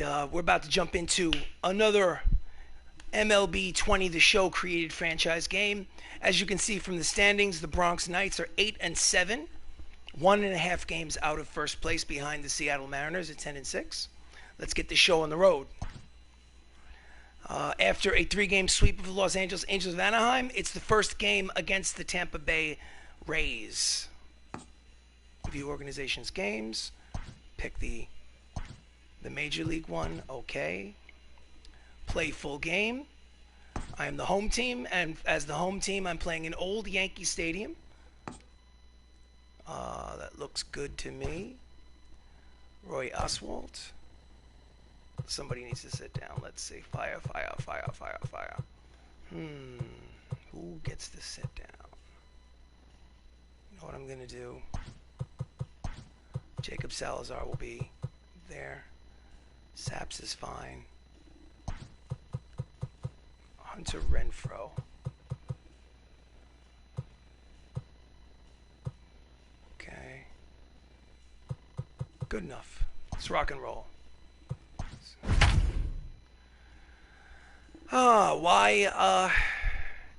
And we're about to jump into another MLB 20 The Show created franchise game. As you can see from the standings, the Bronx Knights are 8-7, 1.5 games out of first place behind the Seattle Mariners at 10-6. Let's get the show on the road. After a 3-game sweep of the Los Angeles Angels of Anaheim, it's the first game against the Tampa Bay Rays. View organization's games. Pick the Major League one. Okay. Play full game. I am the home team, and as the home team, I'm playing in old Yankee Stadium. That looks good to me. Roy Oswalt. Somebody needs to sit down. Let's see. Fire. Who gets to sit down? You know what I'm going to do? Jacob Salazar will be there. Saps is fine. Hunter Renfroe. Okay. Good enough. Let's rock and roll. Why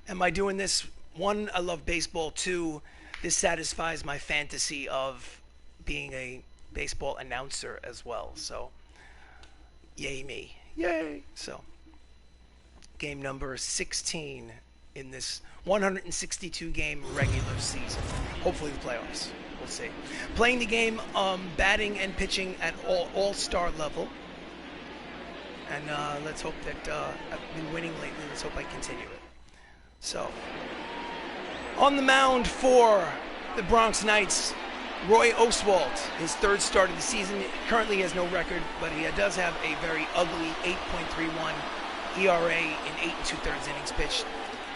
am I doing this? 1, I love baseball. 2, this satisfies my fantasy of being a baseball announcer as well. So, yay me. Yay. So, game number 16 in this 162 game regular season. Hopefully the playoffs. We'll see. Playing the game, batting and pitching at all-star level. And let's hope that I've been winning lately. Let's hope I continue it. So, on the mound for the Bronx Knights, Roy Oswalt, his 3rd start of the season. Currently he has no record, but he does have a very ugly 8.31 ERA in 8 2/3 innings pitched.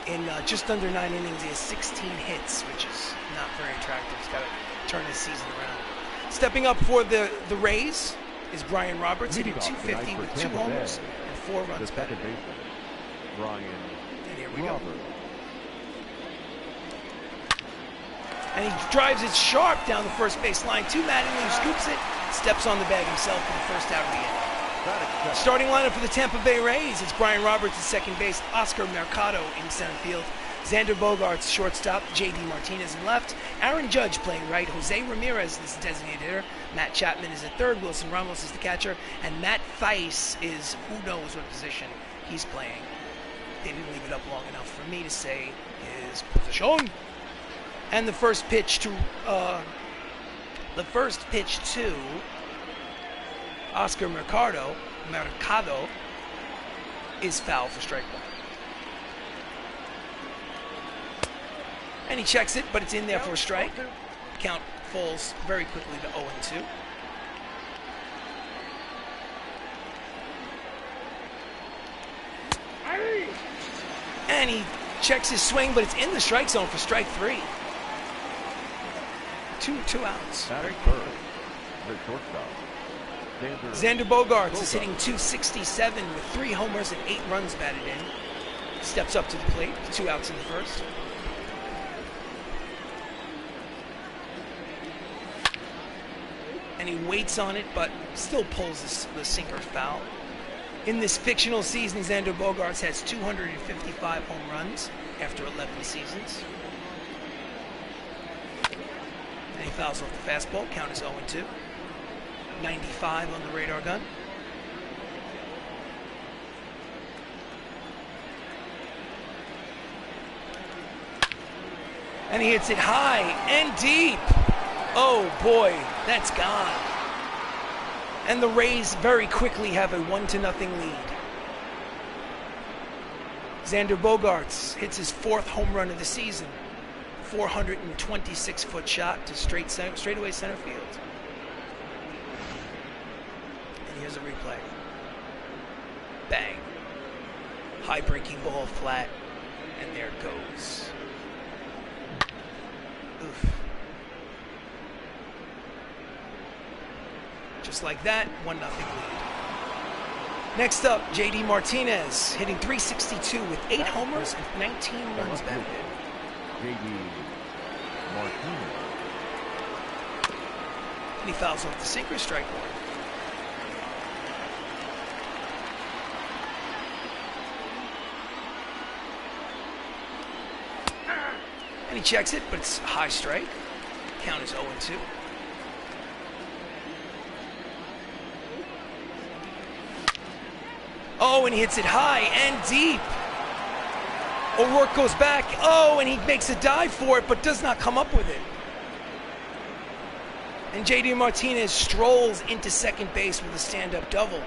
In just under 9 innings, he has 16 hits, which is not very attractive. He's got to turn his season around. Stepping up for the Rays is Brian Roberts, hitting .250 with 2 homers and 4 runs batted. And here we go. And he drives it sharp down the first base line to Mattingly, who scoops it, steps on the bag himself for the first out of the inning. Starting lineup for the Tampa Bay Rays, it's Brian Roberts at second base, Oscar Mercado in center field, Xander Bogaerts shortstop, J.D. Martinez in left, Aaron Judge playing right, Jose Ramirez is the designated hitter, Matt Chapman is at third, Wilson Ramos is the catcher, and Matt Thaiss is who knows what position he's playing. They didn't leave it up long enough for me to say his position. And the first pitch to Oscar Mercado is foul for strike 1. And he checks it, but it's in there for a strike. Count falls very quickly to 0-2. And he checks his swing, but it's in the strike zone for strike 3. Two outs. Very quickly. Xander Bogaerts is hitting .267 with 3 homers and 8 runs batted in. Steps up to the plate, 2 outs in the first. And he waits on it, but still pulls the sinker foul. In this fictional season, Xander Bogaerts has 255 home runs after 11 seasons. And he fouls off the fastball. Count is 0-2. 95 on the radar gun. And he hits it high and deep. Oh boy, that's gone. And the Rays very quickly have a 1-0 lead. Xander Bogaerts hits his 4th home run of the season. 426-foot shot to straightaway center field. And here's a replay. Bang. High breaking ball flat. And there it goes. Oof. Just like that, 1-0 lead. Next up, J.D. Martinez, hitting .362 with 8 homers and 19 runs batted in. J.D. Martinez. And he fouls off the sinker, strike 1. And he checks it, but it's a high strike. Count is 0-2. Oh, and he hits it high and deep. O'Rourke goes back. Oh, and he makes a dive for it, but does not come up with it. And J.D. Martinez strolls into second base with a stand-up double.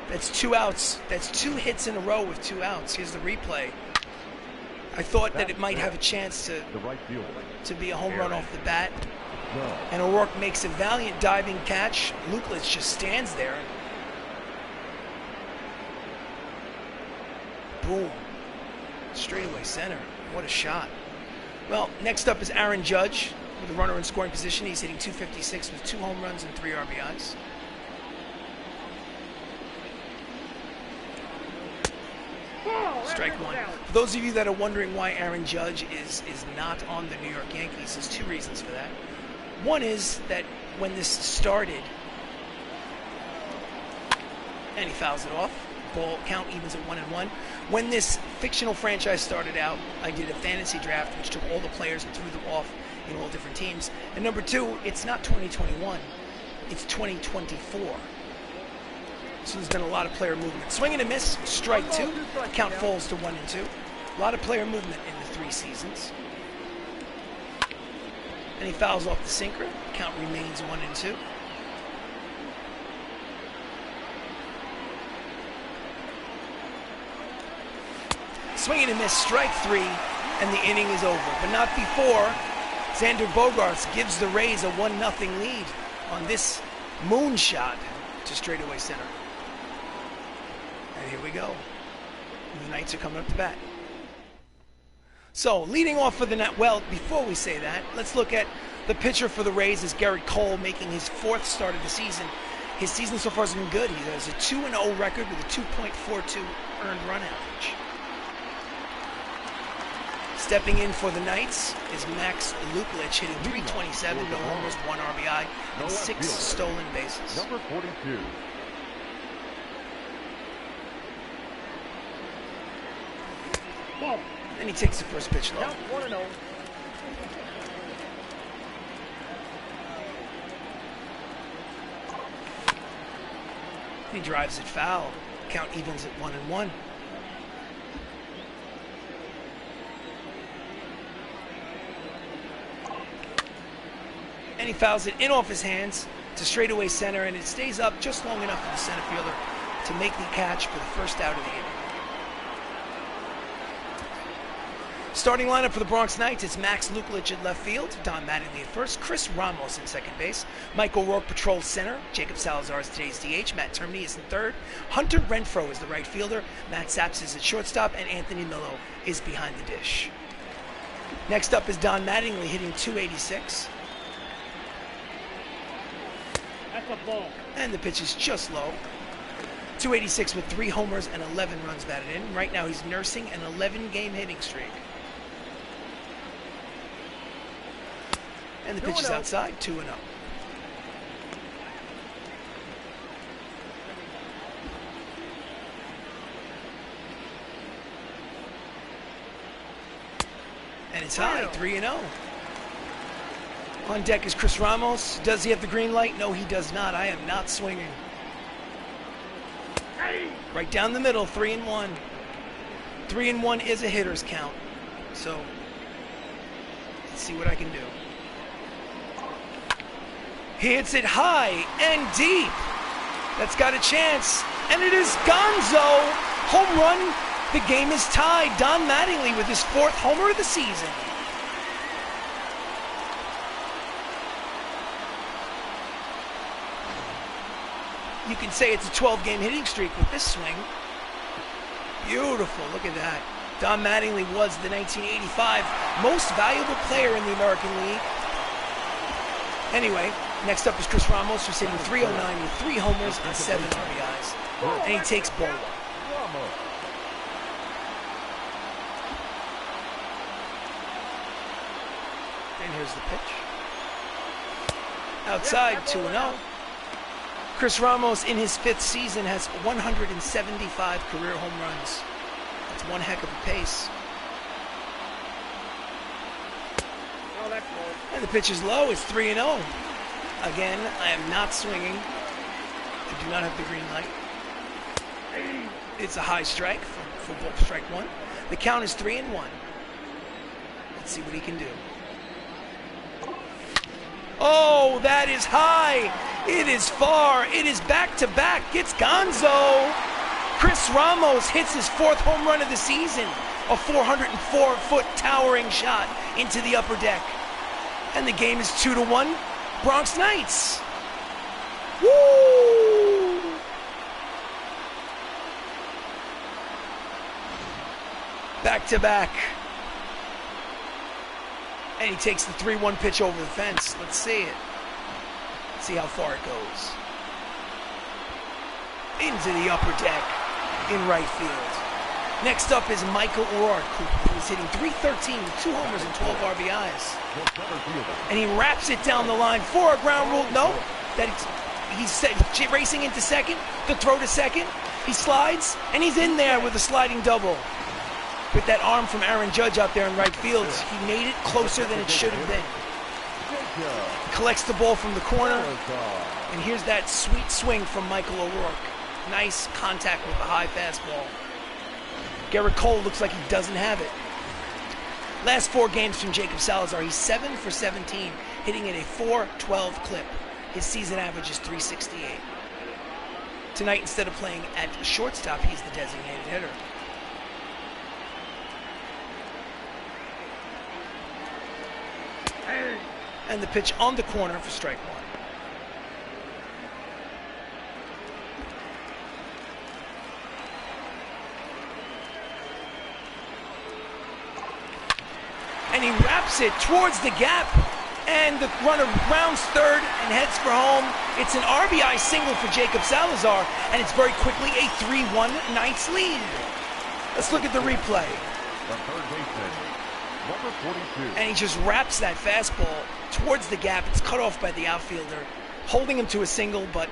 That's 2 outs. That's 2 hits in a row with 2 outs. Here's the replay. I thought that it might have a chance to be a home run off the bat. And O'Rourke makes a valiant diving catch. Luklich just stands there. Boom. Straightaway center. What a shot. Well, next up is Aaron Judge with a runner in scoring position. He's hitting .256 with 2 home runs and 3 RBIs. Strike one. For those of you that are wondering why Aaron Judge is not on the New York Yankees, there's 2 reasons for that. One is that when this started, and he fouls it off, ball count evens at 1-1. When this fictional franchise started out, I did a fantasy draft which took all the players and threw them off in all different teams. And number 2, it's not 2021, it's 2024. So there's been a lot of player movement. Swing and a miss, strike 2. Count falls to 1-2. A lot of player movement in the 3 seasons. And he fouls off the sinker. Count remains 1-2. Swing and a miss, strike 3, and the inning is over. But not before Xander Bogaerts gives the Rays a 1-0 lead on this moonshot to straightaway center. And here we go. The Knights are coming up to bat. So, leading off for the net. Well, before we say that, let's look at the pitcher for the Rays is Garrett Cole, making his 4th start of the season. His season so far has been good. He has a 2-0 record with a 2.42 earned run average. Stepping in for the Knights is Max Luklich, hitting .327, no homers, 1 RBI, and 6 stolen bases. Number 42. And he takes the first pitch low. He drives it foul. Count evens at 1-1. And he fouls it in off his hands to straightaway center, and it stays up just long enough for the center fielder to make the catch for the first out of the inning. Starting lineup for the Bronx Knights, it's Max Luklich at left field, Don Mattingly at first, Chris Ramos in second base, Mike O'Rourke patrols center, Jacob Salazar is today's DH, Matt Termini is in third, Hunter Renfroe is the right fielder, Matt Saps is at shortstop, and Anthony Millo is behind the dish. Next up is Don Mattingly hitting .286. That's a ball. And the pitch is just low. .286 with 3 homers and 11 runs batted in. Right now he's nursing an 11-game hitting streak. And the pitch is outside, 2-0. And it's high, 3-0. On deck is Chris Ramos. Does he have the green light? No, he does not. I am not swinging. Right down the middle, 3-1. 3-1 is a hitter's count. So, let's see what I can do. He hits it high and deep. That's got a chance. And it is Gonzo. Home run. The game is tied. Don Mattingly with his 4th homer of the season. You can say it's a 12-game hitting streak with this swing. Beautiful, look at that. Don Mattingly was the 1985 most valuable player in the American League. Anyway, next up is Chris Ramos, who's hitting .309 with 3 homers and 7 RBIs. And he takes ball 1. And here's the pitch. Outside, 2-0. Chris Ramos, in his 5th season, has 175 career home runs. That's one heck of a pace. Oh, that's low. And the pitch is low. It's 3-0. Again, I am not swinging. I do not have the green light. It's a high strike for ball strike one. The count is 3-1. Let's see what he can do. Oh, that is high. It is far. It is back-to-back. It's Gonzo. Chris Ramos hits his 4th home run of the season. A 404-foot towering shot into the upper deck. And the game is 2-1. Bronx Knights. Woo! Back-to-back. And he takes the 3-1 pitch over the fence. Let's see it. See how far it goes. Into the upper deck in right field. Next up is Michael O'Rourke, who is hitting .313 with 2 homers and 12 RBIs. And he wraps it down the line for a ground rule. No, he's racing into second. The throw to second. He slides, and he's in there with a sliding double. With that arm from Aaron Judge out there in right field, he made it closer than it should have been. Collects the ball from the corner, and here's that sweet swing from Michael O'Rourke. Nice contact with the high fastball. Garrett Cole looks like he doesn't have it. Last 4 games from Jacob Salazar, he's 7 for 17, hitting at a .412 clip. His season average is .368. Tonight, instead of playing at shortstop, he's the designated hitter. And the pitch on the corner for strike one. And he wraps it towards the gap, and the runner rounds third and heads for home. It's an RBI single for Jacob Salazar, and it's very quickly a 3-1 Knights lead. Let's look at the replay. The third baseman, number 42. And he just wraps that fastball towards the gap. It's cut off by the outfielder, holding him to a single, but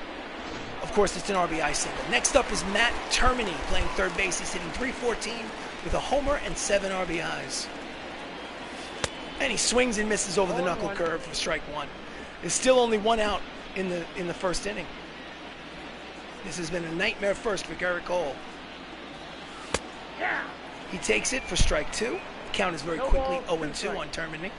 of course it's an RBI single. Next up is Matt Termini playing third base. He's hitting .314 with a homer and 7 RBIs. And he swings and misses over the knuckle curve for strike one. There's still only 1 out in the first inning. This has been a nightmare first for Garrett Cole. He takes it for strike 2. The count is very quickly 0-2 on Termini.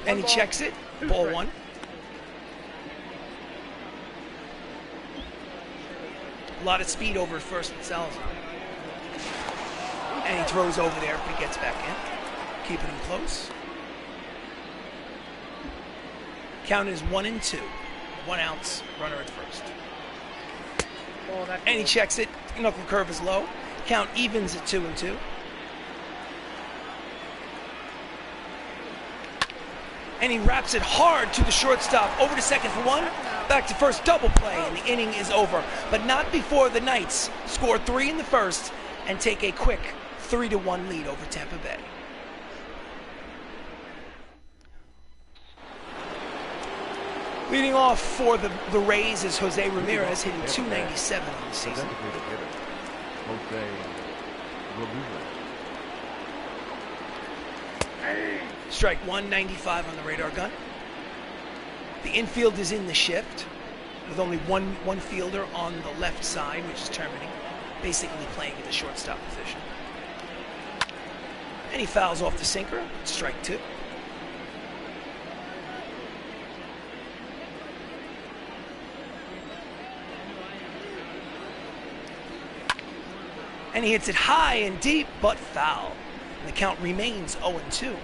And he checks it, ball 1. A lot of speed over at first with Salazar. And he throws over there if he gets back in. Keeping him close. Count is 1-2. 1 out, runner at first. And he checks it. Knuckle curve is low. Count evens at 2-2. And he wraps it hard to the shortstop. Over to second for 1. Back to first, double play, and the inning is over. But not before the Knights score 3 in the first and take a quick 3-1 lead over Tampa Bay. Leading off for the Rays is Jose Ramirez, hitting .297 on the season. Jose Ramirez. Strike 195 on the radar gun. The infield is in the shift with only one fielder on the left side, which is Termini, basically playing in the shortstop position. And he fouls off the sinker. Strike 2. And he hits it high and deep, but foul. And the count remains 0-2.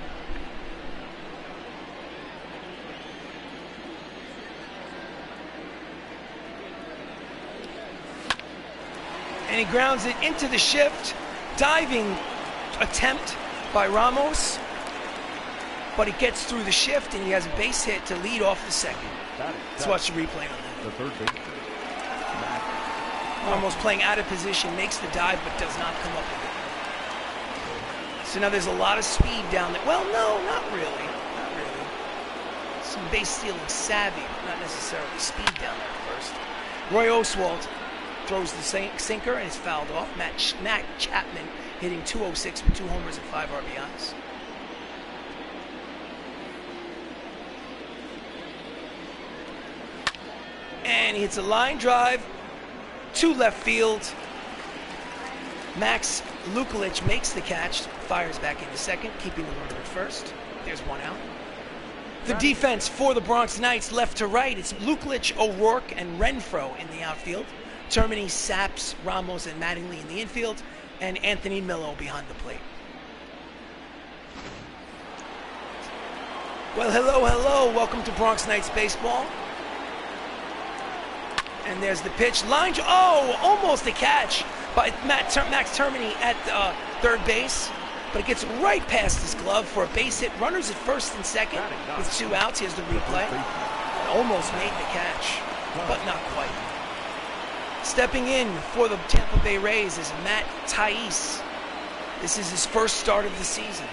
And he grounds it into the shift. Diving attempt by Ramos. But he gets through the shift, and he has a base hit to lead off the second. Let's watch the replay on that. The third baseman, Ramos playing out of position, makes the dive, but does not come up with it. So now there's a lot of speed down there. Well, no, not really. Not really. Some base stealing savvy, but not necessarily speed down there at first. Roy Oswalt throws the sinker and is fouled off. Matt Chapman hitting .206 with 2 homers and 5 RBIs. And he hits a line drive to left field. Max Lukulich makes the catch, fires back into second, keeping the runner at first. There's 1 out. The defense for the Bronx Knights, left to right, it's Lukulich, O'Rourke, and Renfroe in the outfield. Termini, Saps, Ramos, and Mattingly in the infield, and Anthony Millo behind the plate. Well, hello, hello. Welcome to Bronx Knights Baseball. And there's the pitch. Line, almost a catch by Max Termini at third base. But it gets right past his glove for a base hit. Runners at first and second with 2 outs. Here's the replay. Almost made the catch, but not quite. Stepping in for the Tampa Bay Rays is Matt Thais. This is his first start of the season.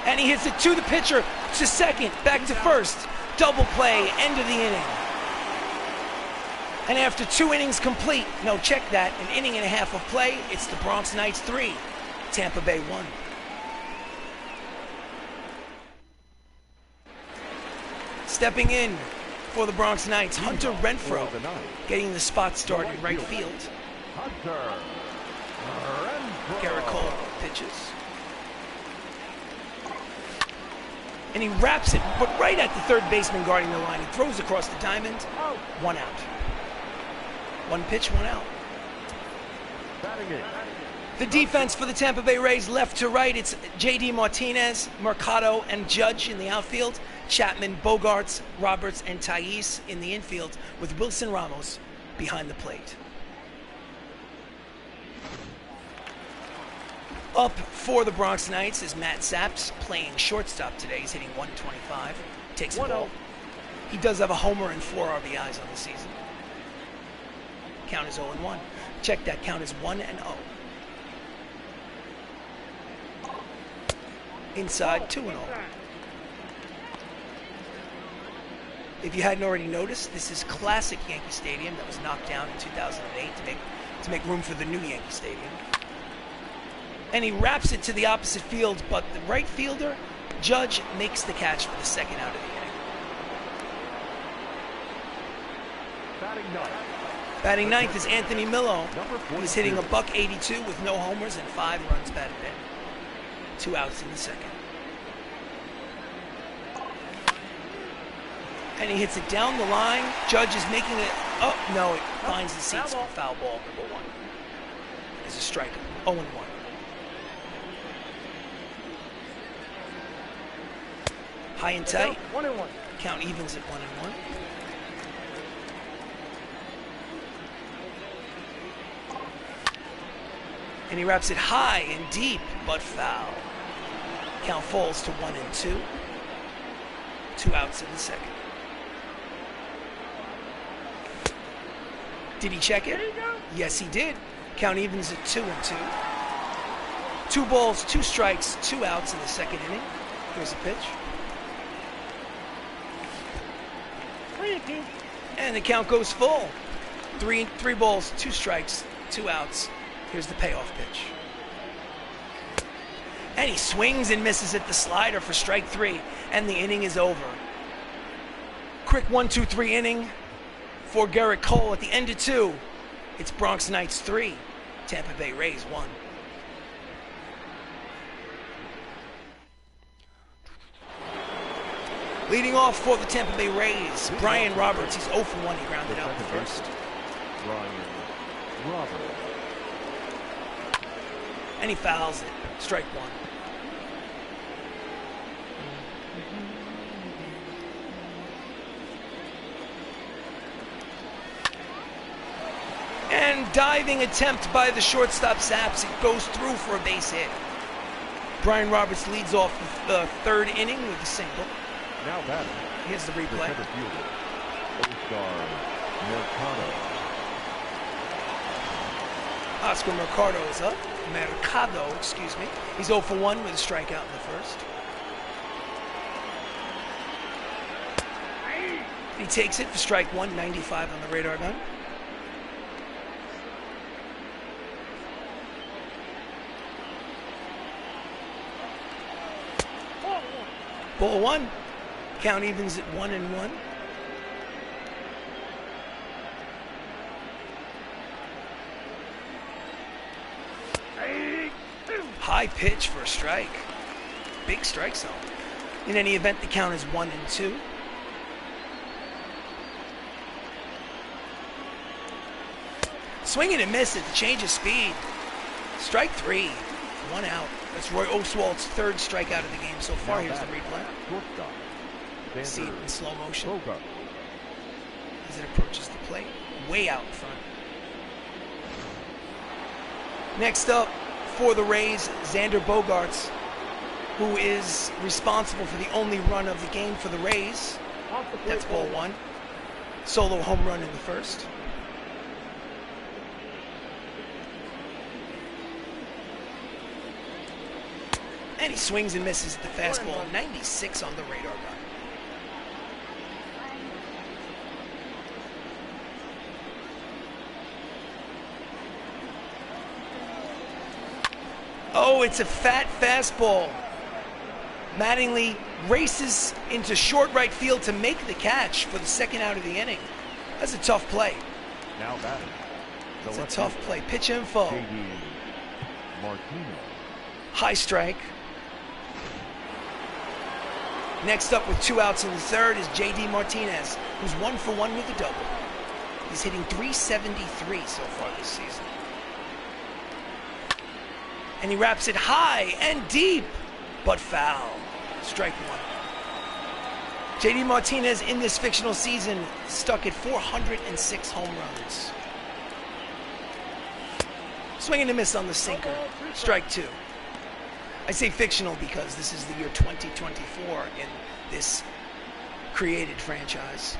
And he hits it to the pitcher, to second, back to first. Double play, end of the inning. And after 2 innings complete, no, check that, an inning and a half of play, it's the Bronx Knights 3, Tampa Bay 1. Stepping in for the Bronx Knights, Hunter Renfroe, getting the spot start in right field. Garrett Cole pitches. And he wraps it, but right at the third baseman guarding the line. He throws across the diamond, 1 out. 1 pitch, 1 out. The defense for the Tampa Bay Rays, left to right, it's J.D. Martinez, Mercado, and Judge in the outfield. Chapman, Bogarts, Roberts, and Thais in the infield, with Wilson Ramos behind the plate. Up for the Bronx Knights is Matt Saps, playing shortstop today. He's hitting .125, takes a ball. He does have a homer and 4 RBIs on the season. Count is 0-1. Check that, count is 1-0. Inside, 2-0. If you hadn't already noticed, this is classic Yankee Stadium that was knocked down in 2008 to make room for the new Yankee Stadium. And he wraps it to the opposite field, but the right fielder, Judge, makes the catch for the second out of the inning. Batting ninth is Anthony Millo. He's hitting a .182 with no homers and 5 runs batted in. 2 outs in the second. And he hits it down the line. Judge is making it. Oh, no, it finds the seats for foul ball, number 1. It's a strike. 0-1. High and tight. 1-1. Count evens at 1-1. And he wraps it high and deep, but foul. Count falls to 1-2. 2 outs in the second. Did he check it? Yes, he did. Count evens at 2-2. 2 balls, 2 strikes, 2 outs in the second inning. Here's the pitch. 3-2. And the count goes full. 3 balls, 2 strikes, 2 outs. Here's the payoff pitch. And he swings and misses at the slider for strike 3. And the inning is over. Quick 1-2-3 inning for Garrett Cole at the end of 2. It's Bronx Knights 3, Tampa Bay Rays 1. Leading off for the Tampa Bay Rays, Brian Roberts. He's 0 for 1. He grounded out the first. Brian Roberts. And he fouls it. Strike 1. And diving attempt by the shortstop Saps. It goes through for a base hit. Brian Roberts leads off the third inning with a single. Now batting. Here's the replay. The center fielder, Oscar Mercado. Oscar Mercado is up. Mercado, excuse me. He's 0 for 1 with a strikeout in the first. He takes it for strike 1, 95 on the radar gun. Ball one. Count evens at 1-1. High pitch for a strike. Big strike zone. In any event, the count is 1-2. Swinging and miss at the change of speed. Strike 3. 1 out. That's Roy Oswald's 3rd strikeout of the game so far. Here's the replay. See it in slow motion as it approaches the plate. Way out in front. Next up for the Rays, Xander Bogaerts, who is responsible for the only run of the game for the Rays. That's ball one. Solo home run in the first. And he swings and misses at the fastball. 96 on the radar gun. Oh, it's a fat fastball. Mattingly races into short right field to make the catch for the 2nd out of the inning. That's a tough play. Now batting. It's a tough play. Pitch info. High strike. Next up with 2 outs in the 3rd is J.D. Martinez, who's 1 for 1 with a double. He's hitting .373 so far this season. And he wraps it high and deep, but foul. Strike 1. J.D. Martinez in this fictional season stuck at 406 home runs. Swing and a miss on the sinker. Strike 2. I say fictional because this is the year 2024 in this created franchise,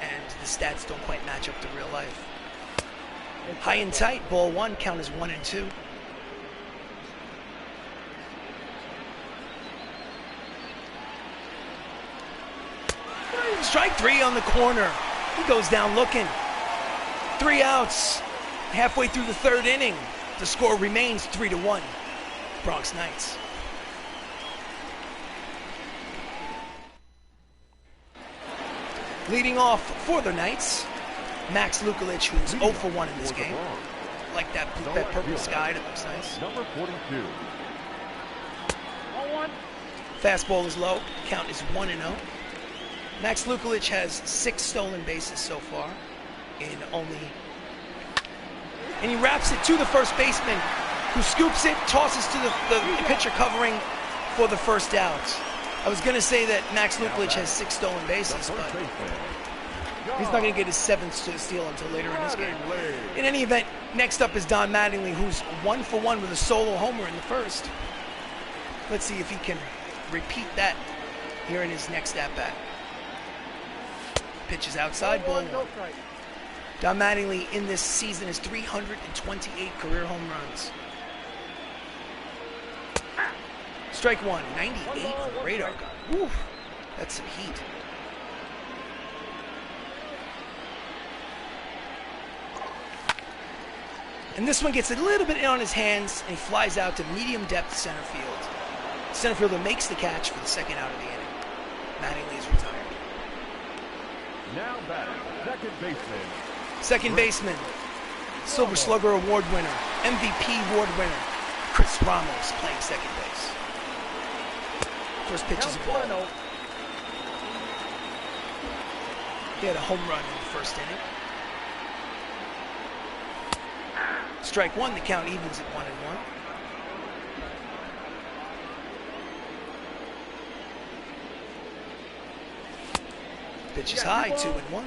and the stats don't quite match up to real life. High and tight, ball one, count is 1-2. Strike 3 on the corner. He goes down looking. 3 outs. Halfway through the 3rd inning, the score remains 3-1. Bronx Knights. Leading off for the Knights, Max Lukulich, who's 0 for 1 in this game. Like that purple sky, that looks nice. Number 42. Fastball is low. Count is 1-0. Max Lukulich has 6 stolen bases so far in only. And he wraps it to the first baseman, who scoops it, tosses to the pitcher covering for the 1st out. I was going to say that Max Lukulich has 6 stolen bases, but he's not going to get his 7th steal until later in this game. In any event, next up is Don Mattingly, who's 1 for 1 with a solo homer in the 1st. Let's see if he can repeat that here in his next at-bat. Pitch is outside, ball 1. Don Mattingly in this season has 328 career home runs. Strike 1, 98 on the radar gun. Woo, that's some heat. And this one gets a little bit on his hands, and he flies out to medium depth center field. Center fielder makes the catch for the 2nd out of the inning. Mattingly is retired. Now batting, second baseman. Second baseman, Silver Slugger Award winner, MVP award winner, Chris Ramos playing second base. First pitch is a ball. He had a home run in the 1st inning. Strike 1, the count evens at 1-1. Pitch is high, 2-1.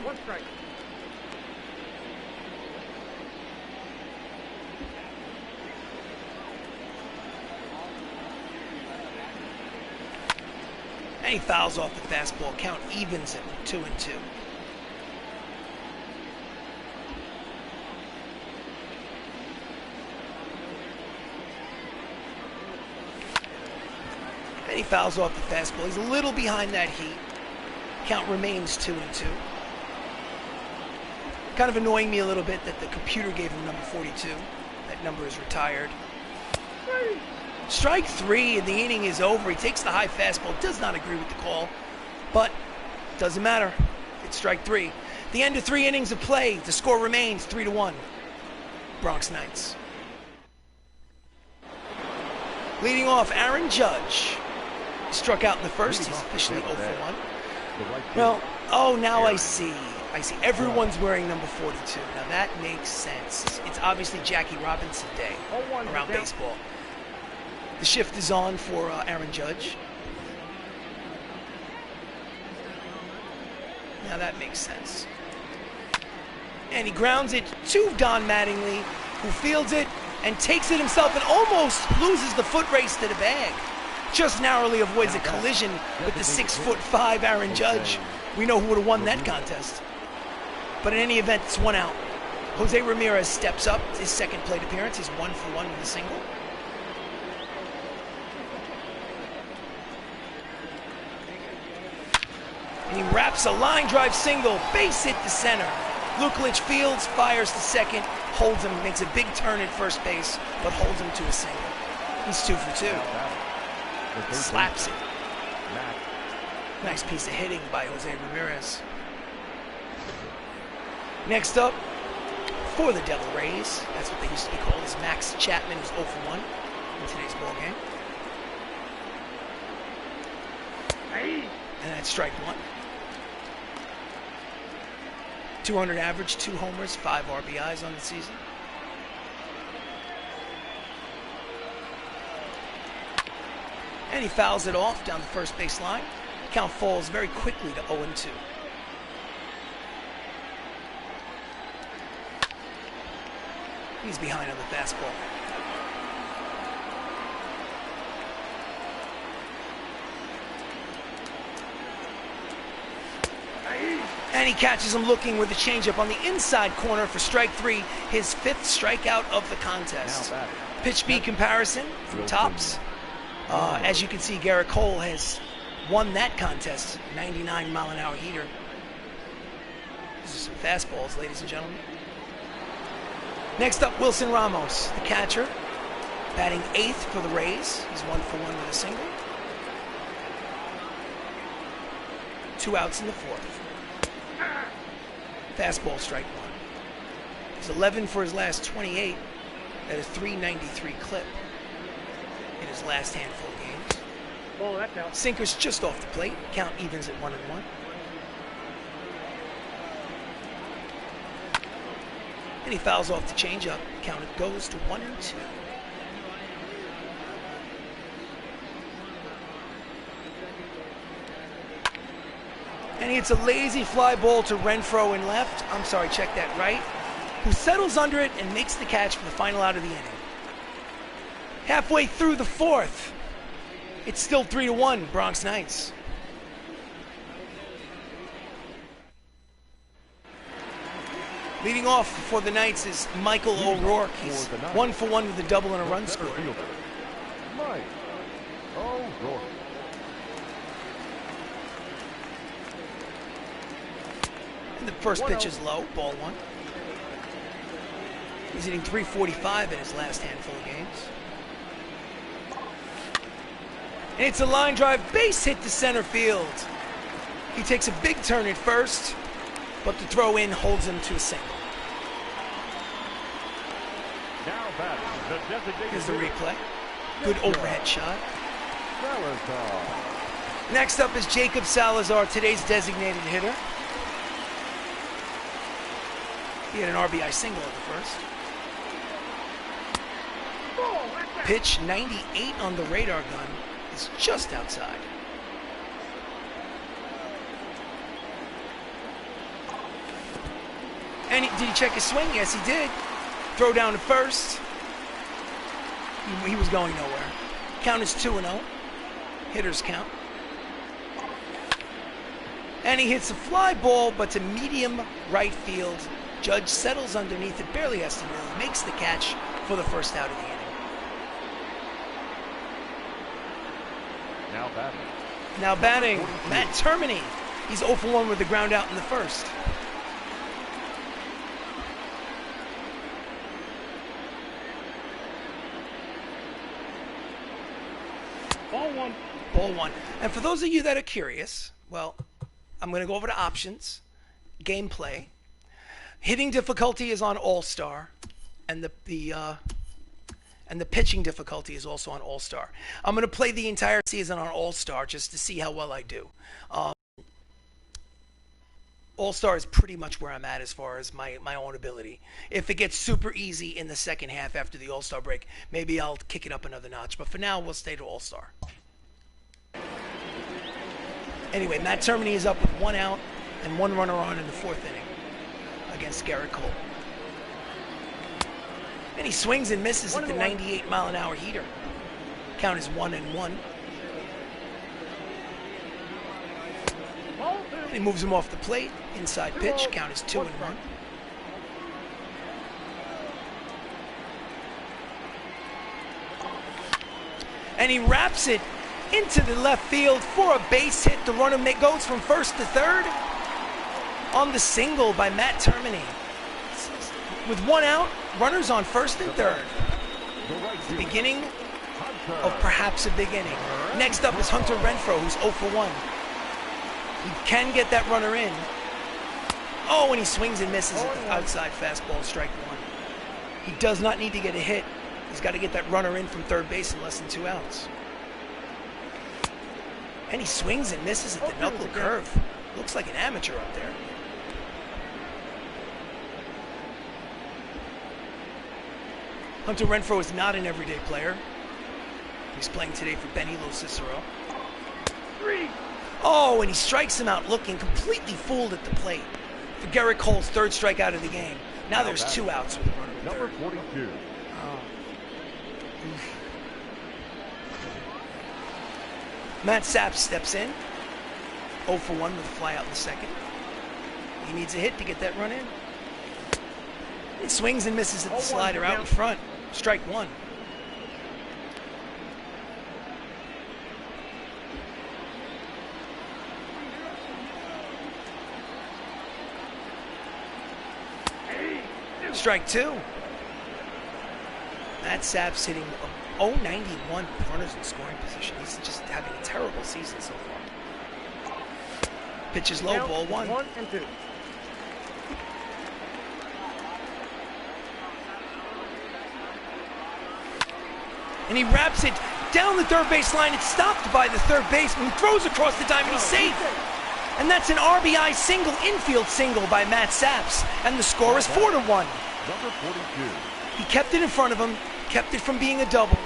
And he fouls off the fastball. Count evens at 2-2. And he fouls off the fastball. He's a little behind that heat. Count remains 2-2. Kind of annoying me a little bit that the computer gave him number 42. That number is retired. Strike 3 and the inning is over. He takes the high fastball, does not agree with the call, but doesn't matter. It's strike 3. The end of 3 innings of play. The score remains 3-1. Bronx Knights. Leading off, Aaron Judge. He struck out in the first. He's officially 0 for 1. Well, oh, now I see. Everyone's wearing number 42. Now that makes sense. It's obviously Jackie Robinson Day around baseball. The shift is on for Aaron Judge. Now that makes sense. And he grounds it to Don Mattingly, who fields it and takes it himself and almost loses the foot race to the bag. Just narrowly avoids a collision with the 6'5" Aaron Judge. We know who would have won that contest. But in any event, it's 1 out. Jose Ramirez steps up. His second plate appearance. He's 1 for 1 with a single. And he wraps a line drive single. Base hit to center. Lukelich fields, fires to second, holds him, makes a big turn at first base, but holds him to a single. He's 2 for 2. Slaps it. Nice piece of hitting by Jose Ramirez. Next up, for the Devil Rays, that's what they used to be called, is Max Chapman, who's 0 for 1 in today's ball game. And that's strike 1. 200 average, 2 homers, 5 RBIs on the season. And he fouls it off down the first base line. Count falls very quickly to 0-2. He's behind on the fastball. And he catches him looking with a changeup on the inside corner for strike 3, his 5th strikeout of the contest. Pitch speed comparison from Tops. As you can see, Garrett Cole has won that contest. 99-mile-an-hour heater. These are some fastballs, ladies and gentlemen. Next up, Wilson Ramos, the catcher, batting 8th for the Rays. He's 1 for 1 with a single. 2 outs in the 4th. Fastball, strike 1. He's 11 for his last 28 at a 393 clip in his last handful of games. Oh, that's out. Sinker's just off the plate. Count evens at 1-1. And he fouls off the changeup. Count it goes to 1-2. And it's a lazy fly ball to Renfroe in left. I'm sorry, check that right. Who settles under it and makes the catch for the final out of the inning. Halfway through the 4th, it's still 3-1, Bronx Knights. Leading off for the Knights is Michael O'Rourke. He's 1 for 1 with a double and a run scored. Mike O'Rourke. And the first pitch is low, ball 1. He's hitting 345 in his last handful of games. And it's a line drive, base hit to center field. He takes a big turn at first, but the throw in holds him to a single. Now batting the designated Here's the replay. Good overhead shot. Salazar. Next up is Jacob Salazar, today's designated hitter. He had an RBI single in the first. Pitch 98 on the radar gun is just outside. And did he check his swing? Yes, he did. Throw down to first. He was going nowhere. Count is 2-0. Hitters count. And he hits a fly ball, but to medium right field. Judge settles underneath it, barely has to move, makes the catch for the first out of the inning. Now batting, Matt Termini. He's 0 for 1 with the ground out in the first. Ball one. And for those of you that are curious, well, I'm going to go over the options, gameplay. Hitting difficulty is on All-Star, and the pitching difficulty is also on All-Star. I'm going to play the entire season on All-Star just to see how well I do. All-Star is pretty much where I'm at as far as my own ability. If it gets super easy in the second half after the All-Star break, maybe I'll kick it up another notch. But for now, we'll stay to All-Star. Anyway, Matt Termini is up with 1 out and 1 runner on in the 4th inning against Garrett Cole. And he swings and misses at the 98-mile-an-hour heater. Count is 1-1. And he moves him off the plate. Inside pitch. Count is 2-1. And he wraps it into the left field for a base hit. The runner goes from first to third on the single by Matt Termini. With 1 out, runners on first and third. The beginning of perhaps a big inning. Next up is Hunter Renfroe, who's 0 for 1. He can get that runner in. Oh, and he swings and misses at the outside fastball, strike 1. He does not need to get a hit. He's got to get that runner in from third base in less than 2 outs. And he swings and misses at the knuckle curve. Looks like an amateur up there. Hunter Renfroe is not an everyday player. He's playing today for Benny Cicero. Oh, and he strikes him out looking completely fooled at the plate. For Garrett Cole's 3rd strikeout of the game. Now there's 2 outs with the runner at Number third. 42. Matt Saps steps in. 0 for 1 with a fly out in the 2nd. He needs a hit to get that run in. He swings and misses at the slider out in front. Strike 1. Strike 2. Matt Saps hitting .091 with runners in scoring position. He's just having a terrible season so far. Pitch is low, ball 1. 1-2. And he wraps it down the third base line. It's stopped by the third baseman. He throws across the diamond. He's safe. And that's an RBI single, infield single by Matt Saps. And the score is 4-1. Number 42. He kept it in front of him, kept it from being a double,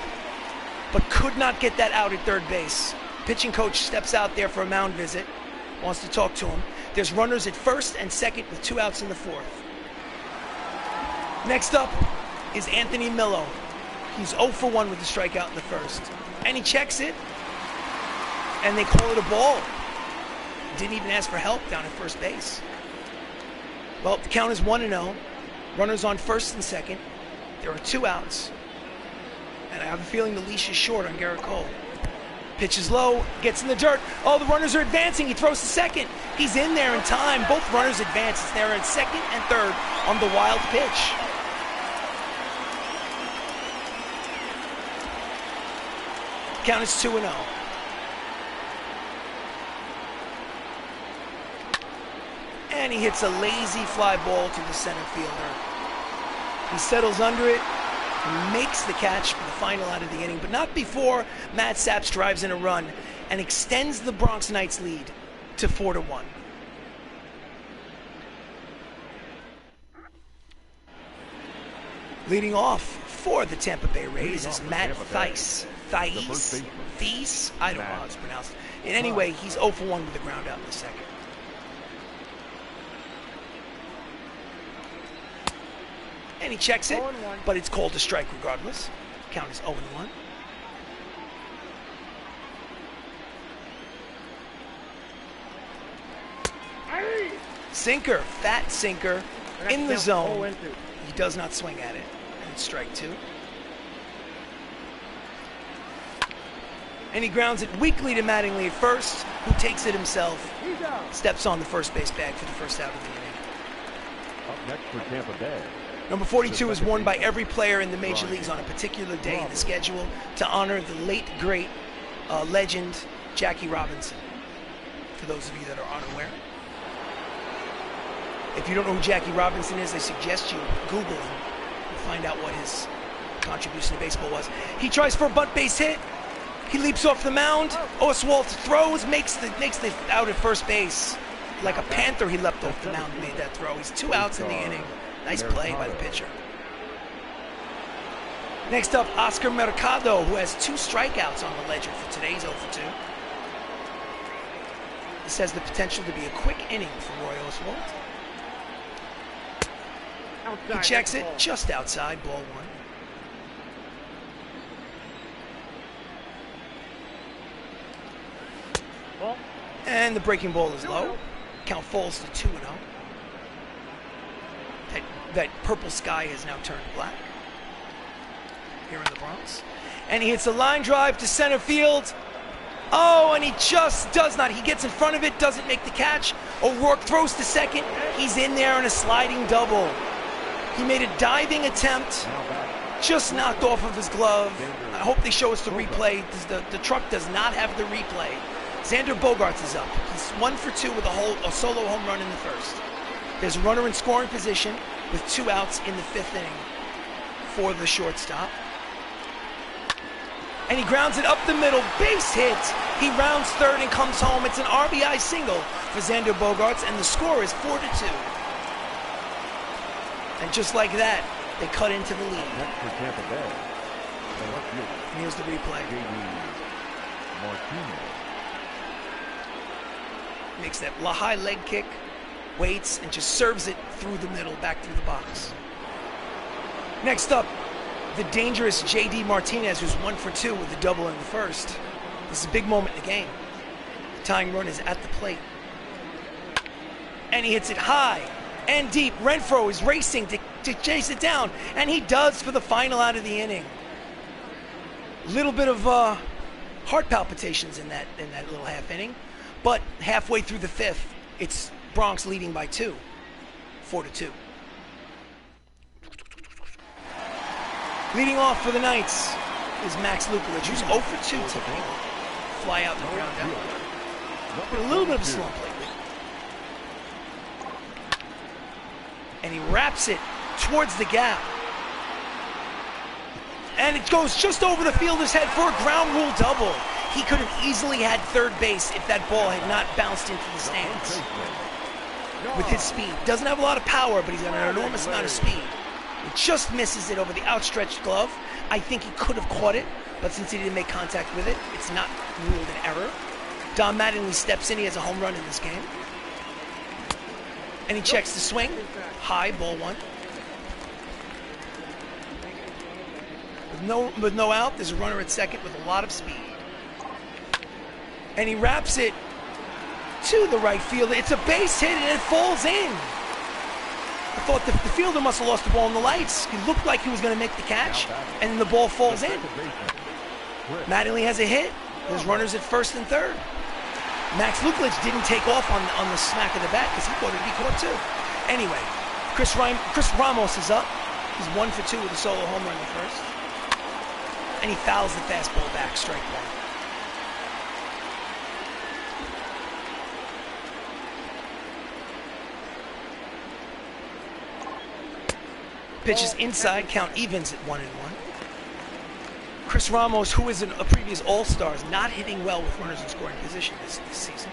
but could not get that out at third base. Pitching coach steps out there for a mound visit, wants to talk to him. There's runners at first and second with 2 outs in the 4th. Next up is Anthony Millo. He's 0 for 1 with the strikeout in the 1st. And he checks it, and they call it a ball. Didn't even ask for help down at first base. Well, the count is 1-0. Runners on first and second. There are 2 outs. And I have a feeling the leash is short on Garrett Cole. Pitch is low, gets in the dirt. Oh, the runners are advancing. He throws to second. He's in there in time. Both runners advance. It's there in second and third on the wild pitch. Count is 2-0. And he hits a lazy fly ball to the center fielder. He settles under it, and makes the catch for the final out of the inning, but not before Matt Saps drives in a run and extends the Bronx Knights lead to 4-1. Leading off for the Tampa Bay Rays is Matt Thaiss. Thaiss? I don't know how it's pronounced. In any way, he's 0 for 1 with the ground out in the 2nd. And he checks it, but it's called a strike regardless. Count is 0-1. Sinker, fat sinker, in the zone. He does not swing at it. And it's strike 2. And he grounds it weakly to Mattingly at first, who takes it himself. Steps on the first base bag for the first out of the inning. Up next for Tampa Bay. Number 42 is worn by every player in the major leagues on a particular day in the schedule to honor the late, great legend Jackie Robinson, for those of you that are unaware. If you don't know who Jackie Robinson is, I suggest you Google him and find out what his contribution to baseball was. He tries for a bunt base hit. He leaps off the mound. Oswalt throws, makes the out at first base. Like a panther, he leapt off the mound and made that throw. He's 2 outs in the inning. Nice play by the pitcher. Next up, Oscar Mercado, who has 2 strikeouts on the ledger for today's 0 for 2. This has the potential to be a quick inning for Roy Oswalt. He checks it just outside, ball 1. Ball. And the breaking ball is low. Count falls to 2-0. That purple sky has now turned black here in the Bronx. And he hits a line drive to center field. Oh, and he just does not. He gets in front of it, doesn't make the catch. O'Rourke throws to second. He's in there on a sliding double. He made a diving attempt, just knocked off of his glove. I hope they show us the replay. The truck does not have the replay. Xander Bogaerts is up. He's 1 for 2 with a solo home run in the first. There's a runner in scoring position with 2 outs in the 5th inning for the shortstop. And he grounds it up the middle, base hit. He rounds third and comes home. It's an RBI single for Xander Bogaerts, and the score is 4-2. And just like that, they cut into the lead. Next for Tampa Bay. And here's the replay. Makes that high leg kick, waits, and just serves it through the middle, back through the box. Next up, the dangerous J.D. Martinez, who's 1 for 2 with a double in the first. This is a big moment in the game. The tying run is at the plate. And he hits it high and deep. Renfroe is racing to chase it down, and he does for the final out of the inning. Little bit of heart palpitations in that little half inning, but halfway through the 5th, it's Bronx leading by 2, 4-2. Leading off for the Knights is Max Lukovic, who's 0 for 2 today. Fly out in the ground out. But a little bit of a slump lately. And he wraps it towards the gap. And it goes just over the fielder's head for a ground rule double. He could have easily had third base if that ball had not bounced into the stands. With his speed. Doesn't have a lot of power, but he's got an enormous amount of speed. He just misses it over the outstretched glove. I think he could have caught it, but since he didn't make contact with it, it's not ruled an error. Don Mattingly steps in. He has a home run in this game. And he checks the swing. High, ball 1. With no out, there's a runner at second with a lot of speed. And he wraps it to the right fielder. It's a base hit and it falls in. I thought the fielder must have lost the ball in the lights. He looked like he was going to make the catch, and the ball falls in. Mattingly has a hit. There's runners at first and third. Max Lukovic didn't take off on the smack of the bat because he thought it'd be caught too. Anyway, Chris Ramos is up. He's 1 for 2 with a solo home run in the first. And he fouls the fastball back, strike 1. Pitches inside, count evens at 1-1. Chris Ramos, who is a previous All-Star, is not hitting well with runners in scoring position this season.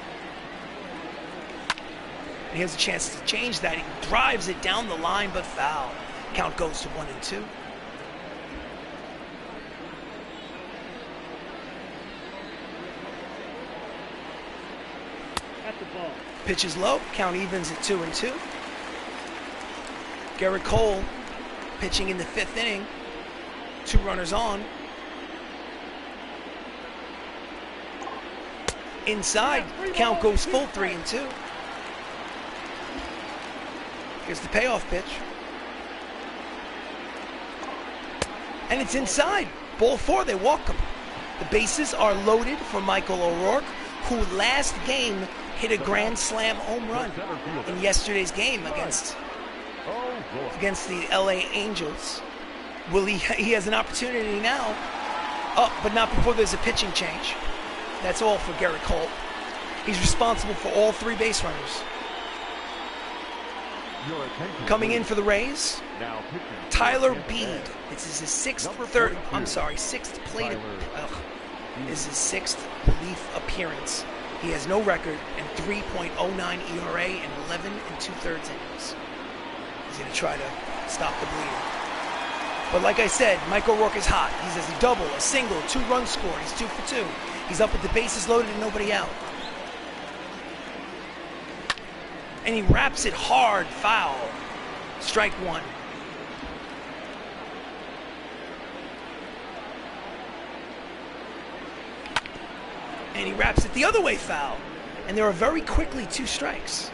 And he has a chance to change that. He drives it down the line, but foul. Count goes to 1-2. At the ball. Pitch is low, count evens at 2-2. Garrett Cole pitching in the 5th inning. 2 runners on. Inside, count goes full, 3-2. Here's the payoff pitch. And it's inside. Ball 4, they walk him. The bases are loaded for Michael O'Rourke, who last game hit a grand slam home run in yesterday's game against the LA Angels. He has an opportunity now. Oh, but not before there's a pitching change. That's all for Garrett Cole. He's responsible for all 3 base runners. Your attention, Coming in please. for the Rays, Now pitching for Tyler Tampa Beede. Bay. This is his 6th Number third. 42. I'm sorry, 6th plate. Tyler This is his 6th relief appearance. He has no record and 3.09 ERA and 11 2/3 innings. He's going to try to stop the bleeding. But like I said, Mike O'Rourke is hot. He's a double, a single, 2 runs scored. He's 2 for 2. He's up with the bases loaded and nobody out. And he wraps it hard, foul. Strike 1. And he wraps it the other way, foul. And there are very quickly 2 strikes.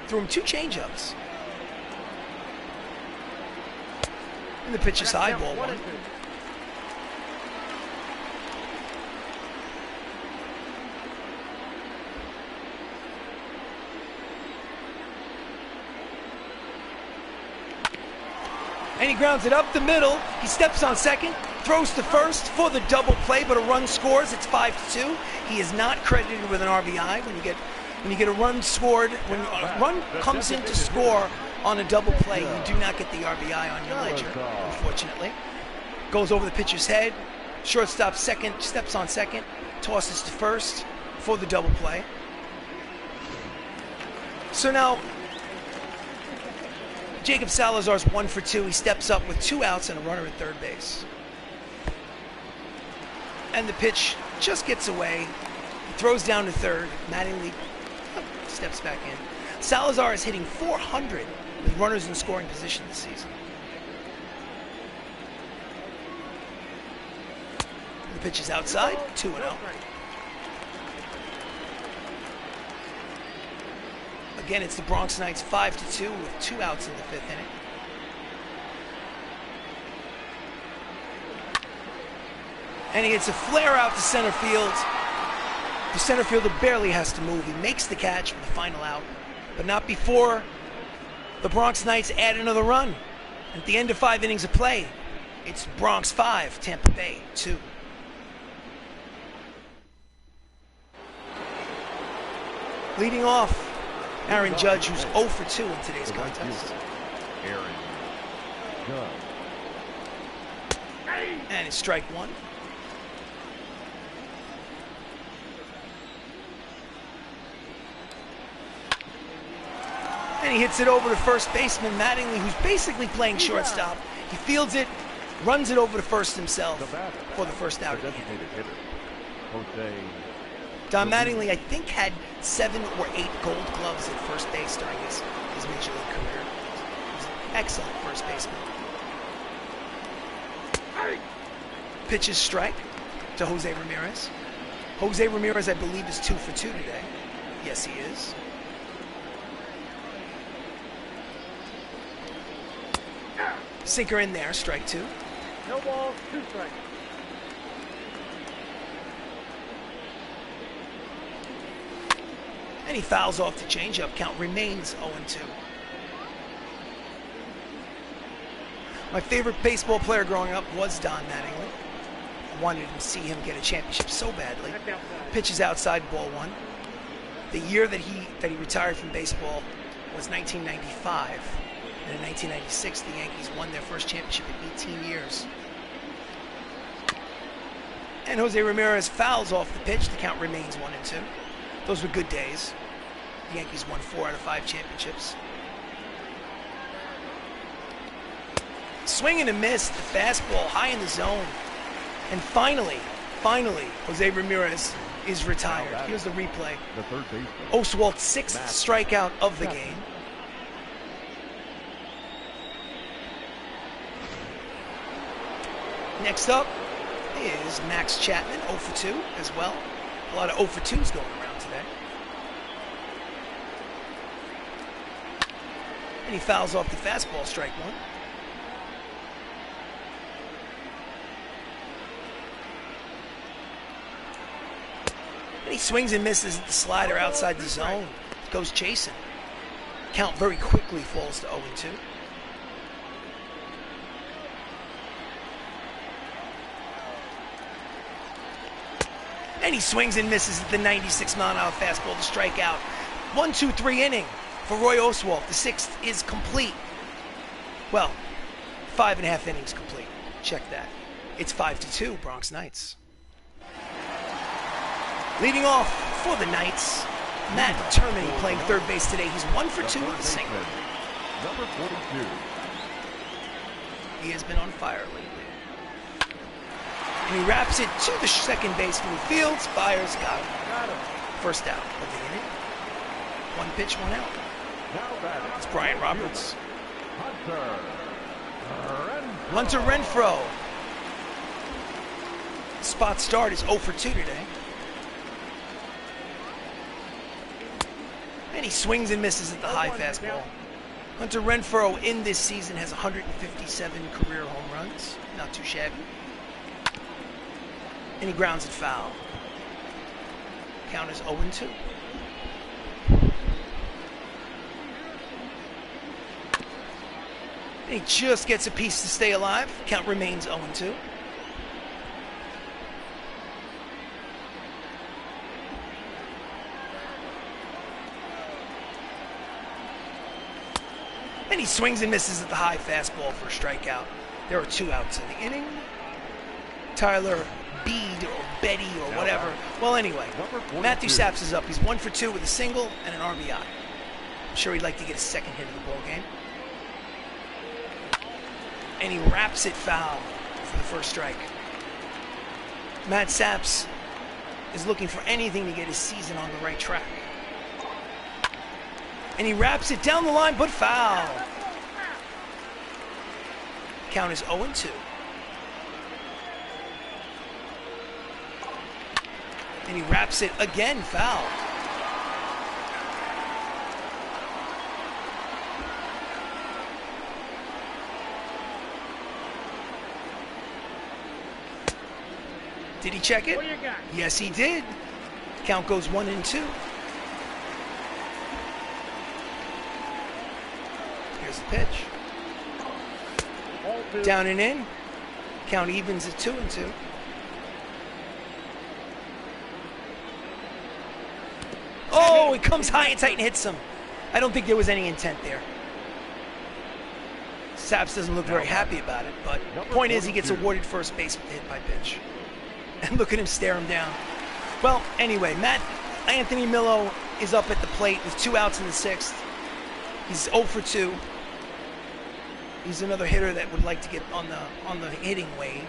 Threw him 2 changeups. And the pitch is high, ball 1. And he grounds it up the middle. He steps on second, throws to first for the double play, but a run scores. It's 5-2. He is not credited with an RBI. When you get a run scored, when a run comes in to score on a double play, you do not get the RBI on your ledger, unfortunately. Goes over the pitcher's head. Shortstop second, steps on second, tosses to first for the double play. So now, Jacob Salazar's 1 for 2. He steps up with 2 outs and a runner at third base. And the pitch just gets away. He throws down to third. Mattingly steps back in. Salazar is hitting .400 with runners in scoring position this season. The pitch is outside, 2-0. Again, it's the Bronx Knights 5-2 with 2 outs in the 5th inning. And he gets a flare out to center field. The center fielder barely has to move. He makes the catch for the final out, but not before the Bronx Knights add another run. At the end of 5 innings of play, it's Bronx 5, Tampa Bay 2. Leading off, Aaron Judge, who's 0 for 2 in today's contest. Aaron Judge. And it's strike 1. And he hits it over to first baseman Mattingly, who's basically playing shortstop. He fields it, runs it over to first himself for the first out. Designated hitter, Jose. Don Mattingly, I think, had 7 or 8 gold gloves at first base during his major league career. He's an excellent first baseman. Pitches strike to Jose Ramirez. Jose Ramirez, I believe, is 2 for 2 today. Yes, he is. Sinker in there, strike 2. No balls, 2 strikes. And he fouls off the changeup. Count remains 0-2. My favorite baseball player growing up was Don Mattingly. I wanted to see him get a championship so badly. Pitches outside, ball 1. The year that he retired from baseball was 1995. And in 1996, the Yankees won their first championship in 18 years. And Jose Ramirez fouls off the pitch. The count remains 1-2. Those were good days. The Yankees won 4 out of 5 championships. Swing and a miss, the fastball high in the zone. And finally, Jose Ramirez is retired. Here's the replay. The third baseman. Oswalt's 6th strikeout of the game. Next up is Max Chapman, 0 for 2 as well. A lot of 0 for 2s going around today. And he fouls off the fastball, strike 1. And he swings and misses the slider outside the zone. Goes chasing. Count very quickly falls to 0-2. And he swings and misses at the 96-mile-an-hour fastball to strike out. 1-2-3 inning for Roy Oswalt. The 6th is complete. Well, 5.5 innings complete. Check that. It's 5-2, Bronx Knights. Leading off for the Knights, Matt Termini playing third base today. He's 1 for 2 with a single. Number 42. He has been on fire lately. And he wraps it to the second baseman who fields, fires, got him. First out of the inning. 1 pitch, 1 out. It's Brian Roberts. Hunter Renfroe. Spot start is 0 for 2 today. And he swings and misses at the high fastball. Hunter Renfroe in this season has 157 career home runs. Not too shabby. And he grounds it foul. Count is 0-2. And he just gets a piece to stay alive. Count remains 0-2. And he swings and misses at the high fastball for a strikeout. There are 2 outs in the inning. Tyler Bede or Betty or whatever. Well, anyway, Matthew Saps is up. He's 1 for 2 with a single and an RBI. I'm sure he'd like to get a second hit of the ball game. And he wraps it foul for the first strike. Matt Saps is looking for anything to get his season on the right track. And he wraps it down the line, but foul. Count is 0-2. And he wraps it again, foul. Did he check it? What you got? Yes, he did. Count goes 1-2. Here's the pitch. Ball 2. Down and in. Count evens at 2-2. Oh, it comes high and tight and hits him. I don't think there was any intent there. Saps doesn't look very happy about it, but the point is he gets awarded first base with the hit by pitch. And look at him stare him down. Well, anyway, Anthony Millo is up at the plate with 2 outs in the 6th. He's 0 for 2. He's another hitter that would like to get on the hitting wave.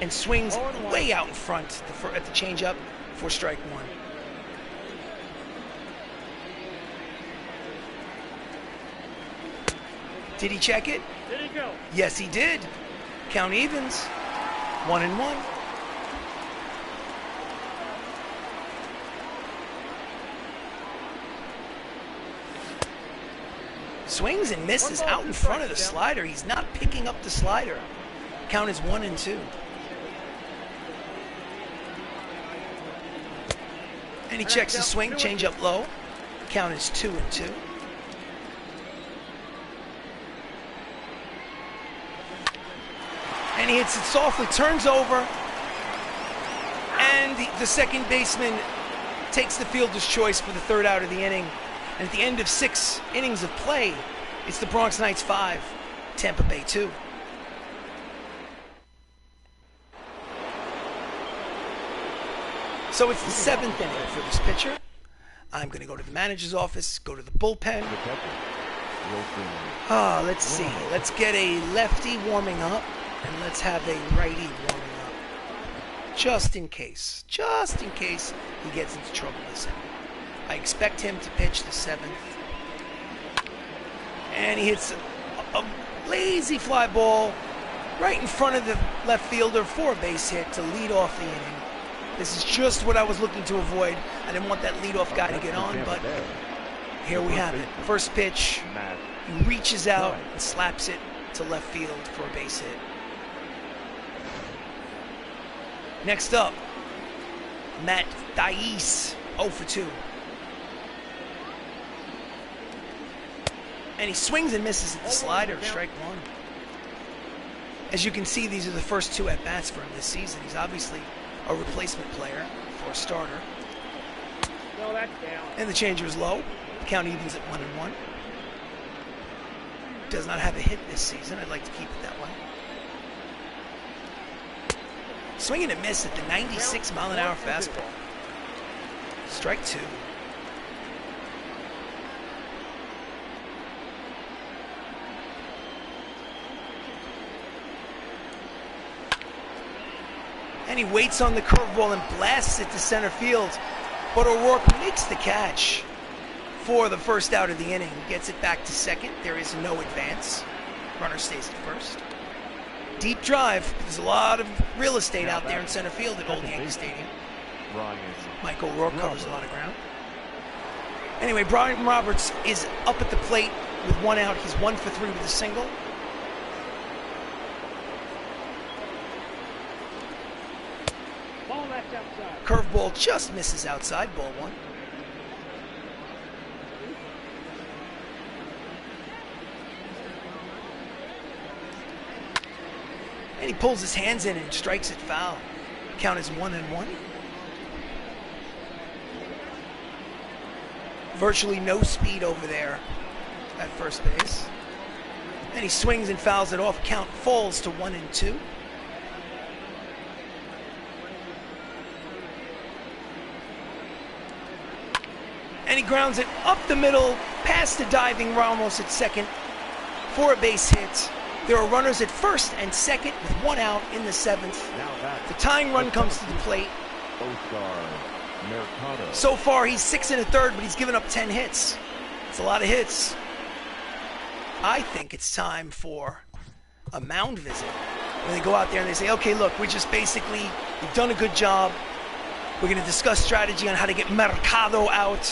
And swings way out in front at the changeup for strike 1. Did he check it? Did he go? Yes, he did. Count evens. 1-1. Swings and misses out in front of the slider. He's not picking up the slider. Count is 1-2. And he checks his swing, change up low. Count is 2-2. And he hits it softly, turns over, and the second baseman takes the fielder's choice for the 3rd out of the inning. And at the end of 6 innings of play, it's the Bronx Knights 5, Tampa Bay 2. So it's the 7th inning for this pitcher. I'm going to go to the manager's office, go to the bullpen. Let's see. Let's get a lefty warming up. And let's have a righty warming up. Just in case he gets into trouble this inning. I expect him to pitch the 7th. And he hits a lazy fly ball right in front of the left fielder for a base hit to lead off the inning. This is just what I was looking to avoid. I didn't want that leadoff guy to get on, but here we have it. First pitch, he reaches out and slaps it to left field for a base hit. Next up, Matt Thais, 0 for 2. And he swings and misses at the slider, strike 1. As you can see, these are the first 2 at-bats for him this season. He's obviously a replacement player for a starter. No, that's down. And the changer is low. Count evens at 1-1. Does not have a hit this season. I'd like to keep it that way. Swinging and miss at the 96-mile-an-hour fastball. Strike 2. And he waits on the curveball and blasts it to center field. But O'Rourke makes the catch for the first out of the inning. Gets it back to second. There is no advance. Runner stays at first. Deep drive. There's a lot of real estate out there in center field at Old Yankee Stadium. Mike O'Rourke covers a lot of ground. Anyway, Brian Roberts is up at the plate with 1 out. He's 1 for 3 with a single. Ball that's outside. Curveball just misses outside, ball 1. And he pulls his hands in and strikes it foul. Count is 1-1. Virtually no speed over there at first base. And he swings and fouls it off. Count falls to 1-2. And he grounds it up the middle, past the diving Ramos at second for a base hit. There are runners at first and second with 1 out in the 7th. The tying run comes to the plate. So far, he's 6 1/3, but he's given up 10 hits. It's a lot of hits. I think it's time for a mound visit. When they go out there and they say, okay, look, we're just basically, you've done a good job. We're going to discuss strategy on how to get Mercado out.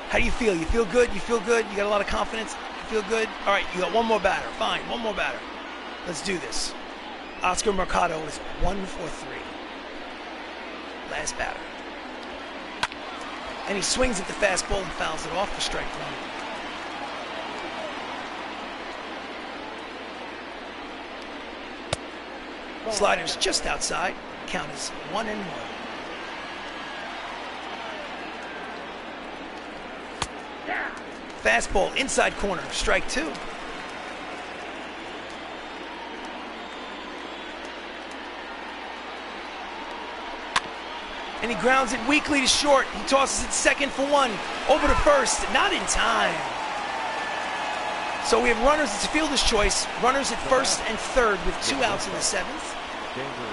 How do you feel? You feel good? You feel good? You got a lot of confidence? You feel good? All right, you got one more batter. Fine, one more batter. Let's do this. Oscar Mercado is 1 for 3. Last batter. And he swings at the fastball and fouls it off for strike 1. Sliders just outside. Count is 1-1. Fastball inside corner, strike 2. And he grounds it weakly to short. He tosses it second for 1. Over to first, not in time. So we have runners, it's a fielder's choice. Runners at first and third with 2 outs in the 7th.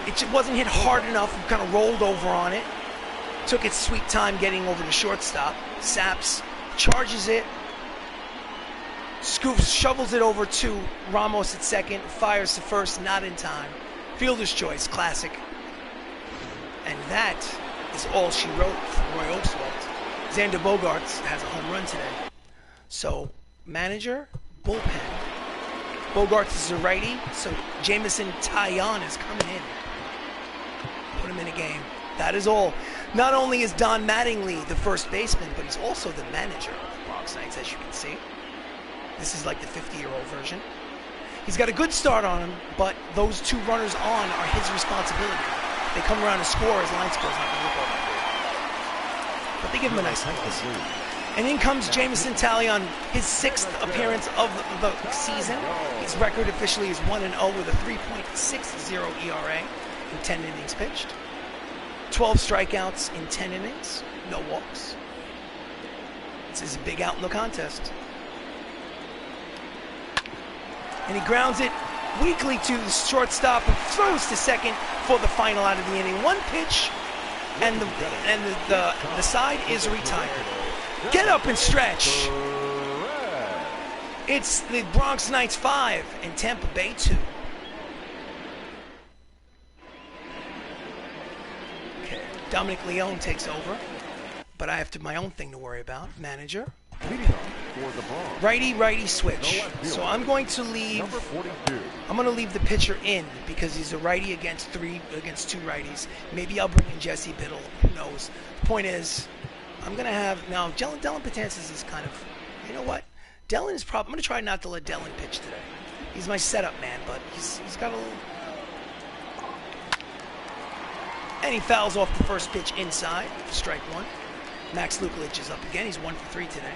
It just wasn't hit hard enough. We kind of rolled over on it. Took its sweet time getting over to shortstop. Saps charges it. Scoops, shovels it over to Ramos at second. Fires to first, not in time. Fielder's choice, classic. And that is all she wrote for Roy Oswalt. Xander Bogaerts has a home run today. So, manager, bullpen. Bogaerts is a righty, so Jameson Taillon is coming in. Put him in a game. That is all. Not only is Don Mattingly the first baseman, but he's also the manager of the Bronx Knights, as you can see. This is like the 50-year-old version. He's got a good start on him, but those 2 runners on are his responsibility. They come around and score, his line score's not going to look all that good. But they give him a nice place. And in comes Jameson Taillon, his 6th appearance of the season. His record officially is 1-0 with a 3.60 ERA in 10 innings pitched. 12 strikeouts in 10 innings, no walks. This is a big out in the contest. And he grounds it weakly to the shortstop and throws to second for the final out of the inning. 1 pitch, and the side is retired. Get up and stretch. It's the Bronx Knights 5 and Tampa Bay 2. Okay, Dominic Leone takes over, but I have my own thing to worry about. Manager. Righty switch. So I'm going to leave. I'm going to leave the pitcher in because he's a righty against 2 righties. Maybe I'll bring in Jesse Biddle. Who knows? The point is, I'm going to have now. Dellin Betances is kind of. You know what? Dellin is probably. I'm going to try not to let Dellin pitch today. He's my setup man, but he's got a little. And he fouls off the first pitch inside for strike one. Max Lukelich is up again. He's 1 for 3 today.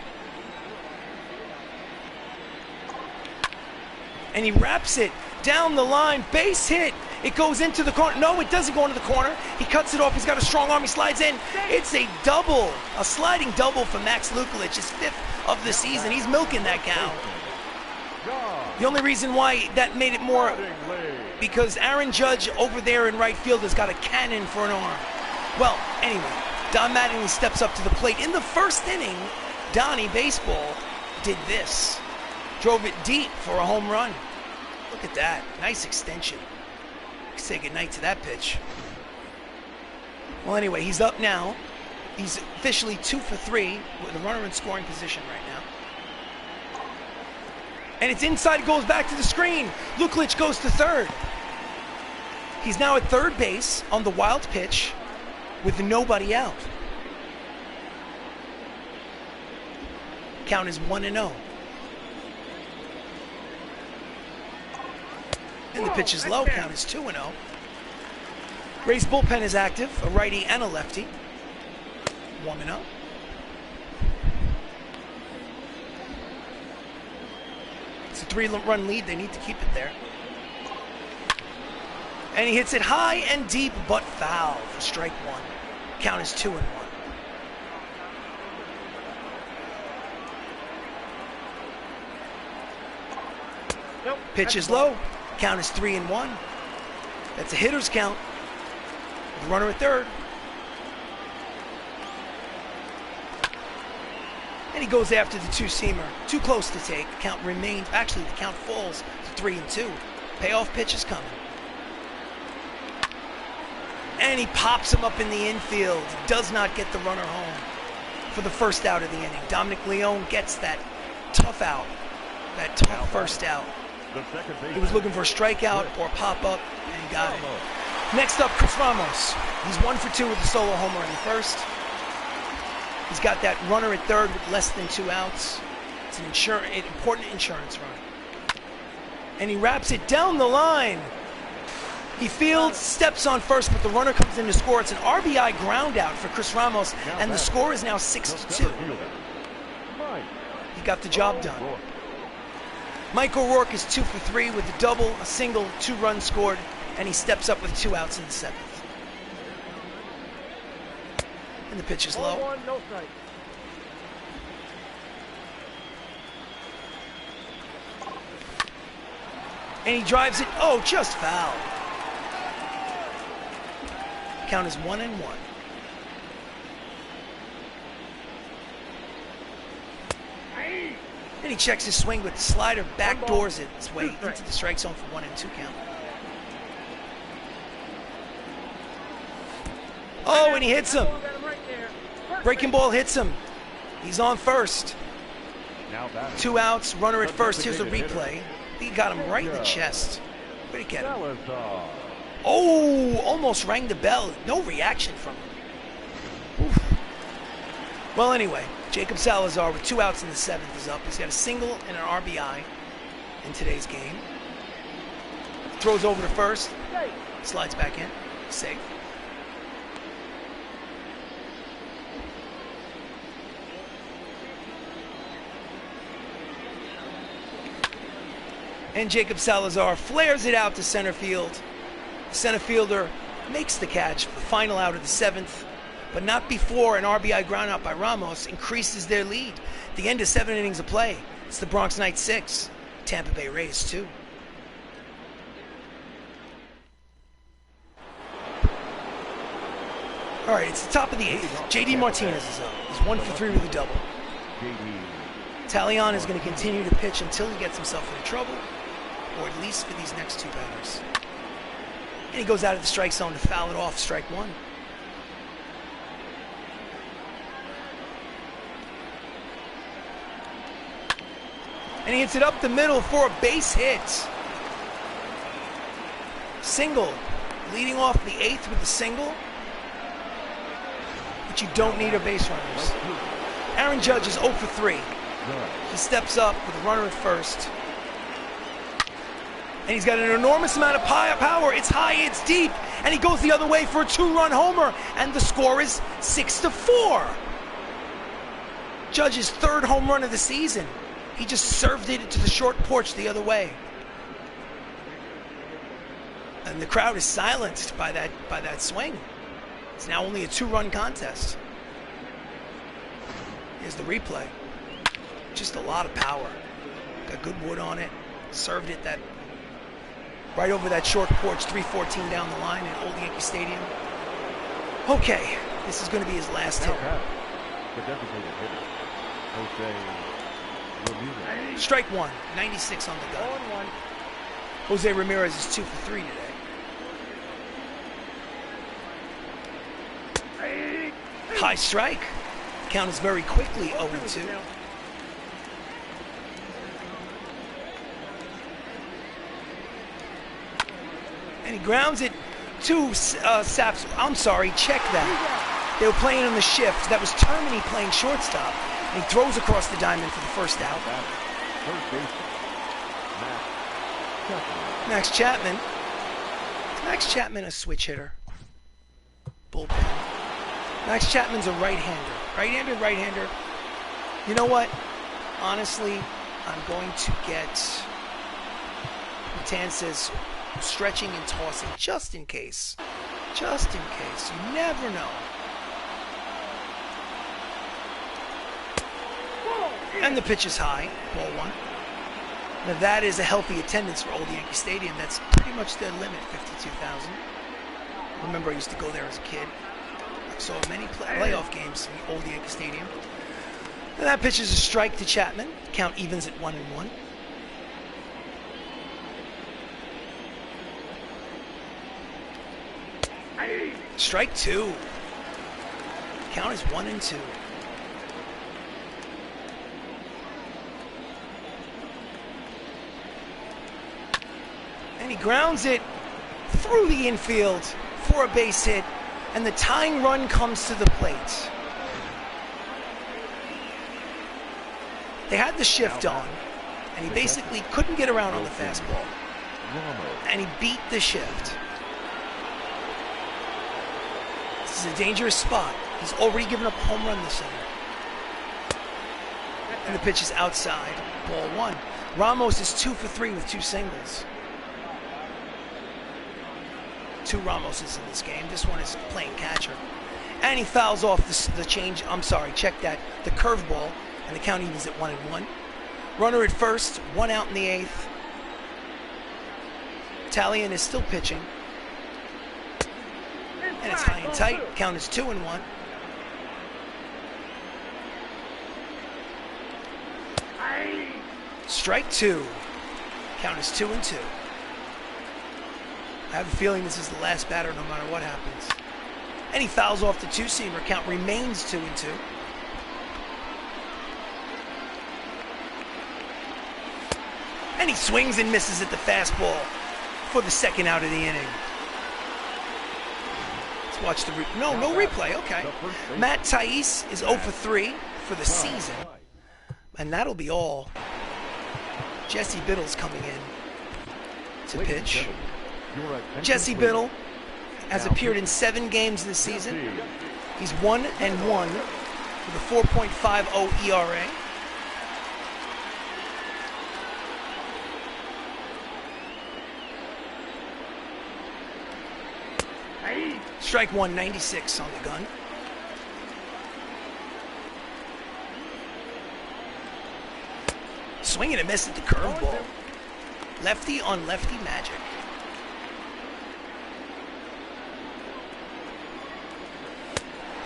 And he wraps it down the line, base hit. It goes into the corner. No, it doesn't go into the corner. He cuts it off. He's got a strong arm. He slides in. It's a double, a sliding double for Max Lukelich, his 5th of the season. He's milking that cow. The only reason why that made it more, because Aaron Judge over there in right field has got a cannon for an arm. Well, anyway, Don Mattingly steps up to the plate. In the first inning, Donnie Baseball did this. Drove it deep for a home run. Look at that. Nice extension. Say goodnight to that pitch. Well, anyway, he's up now. He's officially 2 for 3 with a runner in scoring position right now. And it's inside, it goes back to the screen. Lukelich goes to third. He's now at third base on the wild pitch with nobody out. Count is 1-0. And the pitch is low. Count is 2-0. Rays bullpen is active, a righty and a lefty. Warming up. It's a 3-run lead. They need to keep it there. And he hits it high and deep, but foul for strike one. Count is 2-1. Nope, Pitch is low. Count is 3-1. That's a hitter's count. The runner at third. And he goes after the two-seamer. Too close to take. The count remains. Actually, the count falls to 3-2. Payoff pitch is coming. And he pops him up in the infield. Does not get the runner home for the first out of the inning. Dominic Leone gets that tough out. That tough first out. He was looking for a strikeout or a pop-up, and he got it. Next up, Chris Ramos. He's 1 for 2 with a solo homer in the first. He's got that runner at third with less than 2 outs. It's an important insurance run. And he wraps it down the line. He fields, steps on first, but the runner comes in to score. It's an RBI ground out for Chris Ramos, and the score is now 6-2. He got the job done. Mike O'Rourke is 2 for 3 with a double, a single, 2 runs scored, and he steps up with 2 outs in the 7th. And the pitch is low. 0-1, no strike. And he drives it, oh, just foul. Count is 1-1. And he checks his swing with the slider, backdoors it its way into the strike zone for 1-2 count. Oh, and he hits him. Breaking ball hits him. He's on first. 2 outs, runner at first. Here's the replay. He got him right in the chest. Where'd he get him? Oh, almost rang the bell. No reaction from him. Oof. Well, anyway, Jacob Salazar with 2 outs in the 7th is up. He's got a single and an RBI in today's game. Throws over to first. Slides back in. Safe. And Jacob Salazar flares it out to center field. The center fielder makes the catch for the final out of the 7th, but not before an RBI groundout by Ramos increases their lead. At the end of 7 innings of play, it's the Bronx Knights 6, Tampa Bay Rays 2. All right, it's the top of the 8th. J.D. Martinez is up. He's 1 for 3 with a double. Talion is going to continue to pitch until he gets himself into trouble, or at least for these next 2 batters. And he goes out of the strike zone to foul it off, strike 1. And he hits it up the middle for a base hit. Single. Leading off the 8th with a single. But you don't need a base runners. Aaron Judge is 0 for 3. He steps up with a runner at first. And he's got an enormous amount of power. It's high, it's deep, and he goes the other way for a 2-run homer, and the score is 6-4. Judge's 3rd home run of the season. He just served it to the short porch the other way. And the crowd is silenced by that swing. It's now only a 2-run contest. Here's the replay. Just a lot of power. Got good wood on it. Served it right over that short porch, 314 down the line at Old Yankee Stadium. Okay, this is going to be his last hit. The designated hitter, Jose Ramirez. Strike 1, 96 on the gun. Jose Ramirez is 2 for 3 today. High strike. Count is very quickly 0-2. And he grounds it to Saps. I'm sorry, check that. They were playing on the shift. That was Termini playing shortstop. And he throws across the diamond for the first out. Max Chapman. Is Max Chapman a switch hitter? Bullpen. Max Chapman's a right-hander. Right-hander. You know what? Honestly, I'm going to get Matanzas stretching and tossing just in case. Just in case. You never know. And the pitch is high. Ball 1. Now that is a healthy attendance for Old Yankee Stadium. That's pretty much their limit, 52,000. Remember, I used to go there as a kid. I saw many playoff games in Old Yankee Stadium. And that pitch is a strike to Chapman. Count evens at 1-1. Strike 2. Count is 1-2. And he grounds it through the infield for a base hit, and the tying run comes to the plate. They had the shift on, and he basically couldn't get around on the fastball. And he beat the shift. This is a dangerous spot. He's already given up a home run this inning. And the pitch is outside, ball 1. Ramos is 2 for 3 with 2 singles. 2 Ramoses in this game. This one is playing catcher. And he fouls off the change. I'm sorry, check that. The curveball, and the count evens at 1-1. Runner at first, 1 out in the 8th. Talion is still pitching. And it's high and tight. Count is 2-1. Strike 2. Count is 2-2. I have a feeling this is the last batter no matter what happens. And he fouls off the 2-seamer. Count remains 2-2. And he swings and misses at the fastball for the 2nd out of the inning. Let's watch the no replay. Okay. Matt Thais is 0 for 3 for the season. And that'll be all. Jesse Biddle's coming in to pitch. Jesse Biddle has appeared in 7 games this season. He's 1-1 with a 4.50 ERA. Strike 1, 96 on the gun. Swing and a miss at the curveball. Lefty on lefty magic.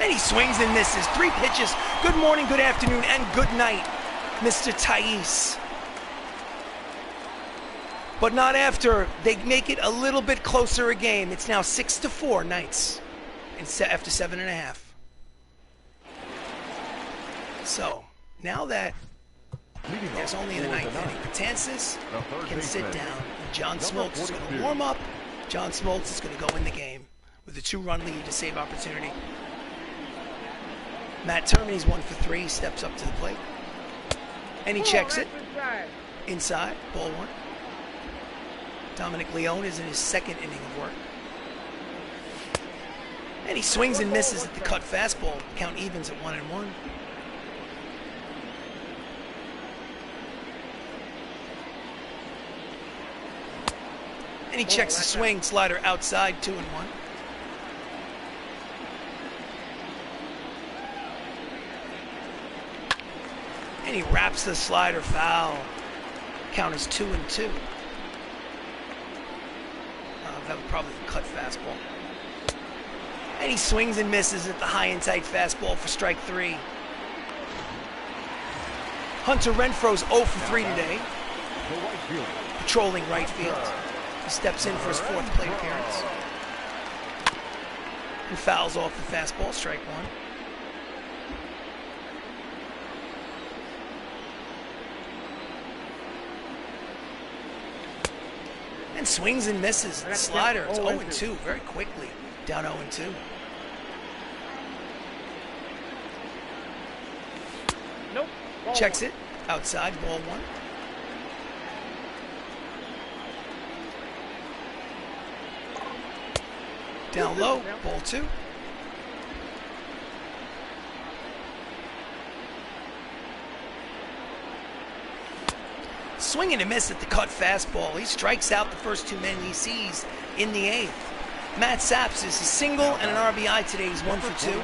And he swings and misses. 3 pitches. Good morning, good afternoon, and good night, Mr. Thais. But not after. They make it a little bit closer a game. It's now 6-4 Knights after 7.5. So, now that there's only in the 9th inning, Matanzas can sit down. John Smoltz is going to warm up. John Smoltz is going to go in the game with a 2-run lead to save opportunity. Matt Termini's 1 for 3. He steps up to the plate. And he checks it. Inside, ball 1. Dominic Leone is in his second inning of work. And he swings and misses at the cut fastball. Count evens at 1-1. And he checks the swing, slider outside, 2-1. And he wraps the slider foul. Count is 2-2. That was probably the cut fastball. And he swings and misses at the high and tight fastball for strike 3. Hunter Renfroe's 0 for 3 today, patrolling right field. He steps in for his 4th plate appearance. And fouls off the fastball, strike 1. And swings and misses. The slider, it's 0-2 very quickly. Down 0-2. Nope. Checks it. Outside, ball 1. Down low, ball 2. Swing and a miss at the cut fastball. He strikes out the first 2 men he sees in the 8th. Matt Saps is a single and an RBI today. He's 1 for 2.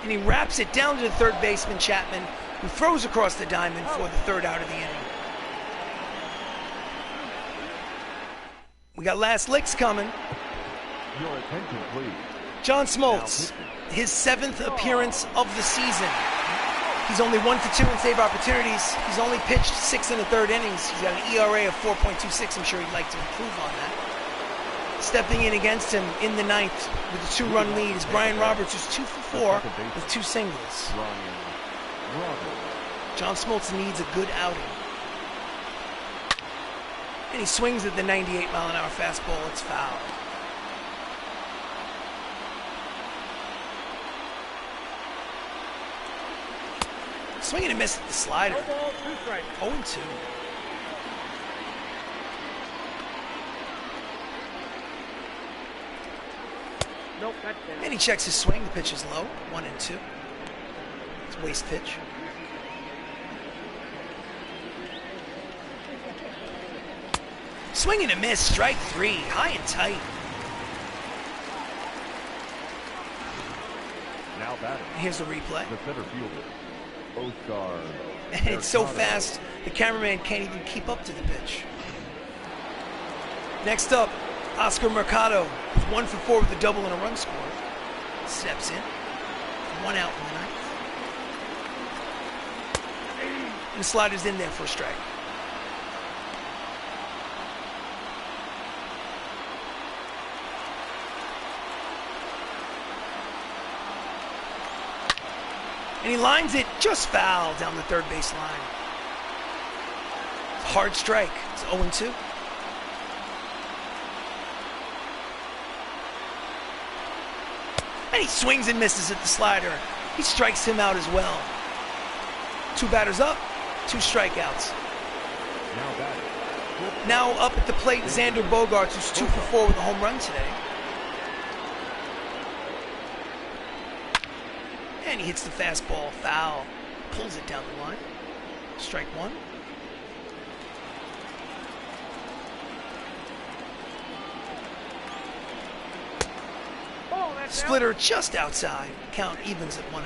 And he wraps it down to the third baseman, Chapman, who throws across the diamond for the 3rd out of the inning. We got last licks coming. Your attention, please. John Smoltz, his 7th appearance of the season. He's only 1 for 2 in save opportunities. He's only pitched 6 1/3 innings. He's got an ERA of 4.26. I'm sure he'd like to improve on that. Stepping in against him in the 9th with a 2-run lead is Brian Roberts, who's 2 for 4 with 2 singles. John Smoltz needs a good outing. And he swings at the 98-mile-an-hour fastball. It's foul. Swinging and miss at the slider. 0-2. Nope, that's it. And he checks his swing. The pitch is low. 1-2. It's a waste pitch. Swing and a miss. Strike 3. High and tight. Now batting. Here's the replay. The center fielder, Oscar. And it's so fast, the cameraman can't even keep up to the pitch. Next up, Oscar Mercado, who's 1 for 4 with a double and a run score. Steps in. 1 out in the 9th. And the slider's in there for a strike. And he lines it just foul down the third base line. Hard strike. It's 0-2. And he swings and misses at the slider. He strikes him out as well. 2 batters up, 2 strikeouts. Now up at the plate, Xander Bogaerts, who's 2 for 4 with a home run today. And he hits the fastball foul. Pulls it down the line. Strike 1. Splitter just outside. Count evens at 1-1.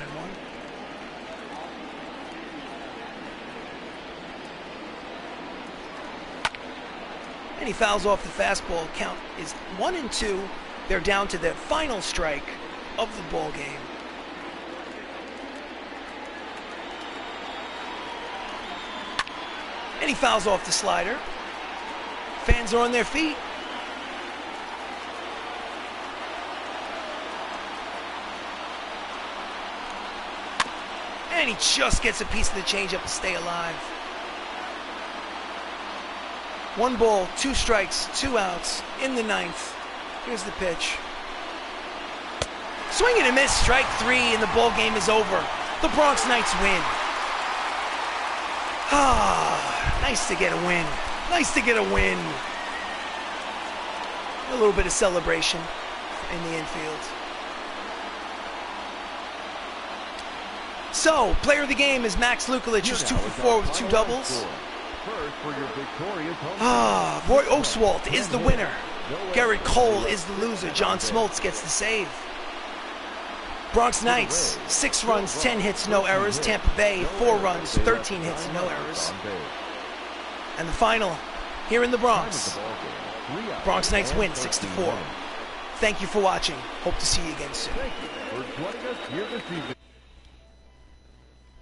And he fouls off the fastball. Count is 1-2. They're down to the final strike of the ball game. And he fouls off the slider. Fans are on their feet. And he just gets a piece of the changeup to stay alive. 1 ball, 2 strikes, 2 outs in the 9th. Here's the pitch. Swing and a miss, strike 3, and the ball game is over. The Bronx Knights win. Ah, nice to get a win. Nice to get a win. A little bit of celebration in the infield. So, player of the game is Max Lukulich, who's 2 for 4 with 2 doubles. Roy Oswalt is the winner. Garrett Cole is the loser. John Smoltz gets the save. Bronx Knights, 6 runs, 10 hits, no errors. Tampa Bay, 4 runs, 13 hits, no errors. And the final, here in the Bronx, Bronx Knights win 6-4. Thank you for watching. Hope to see you again soon. Thank you for joining us here this evening.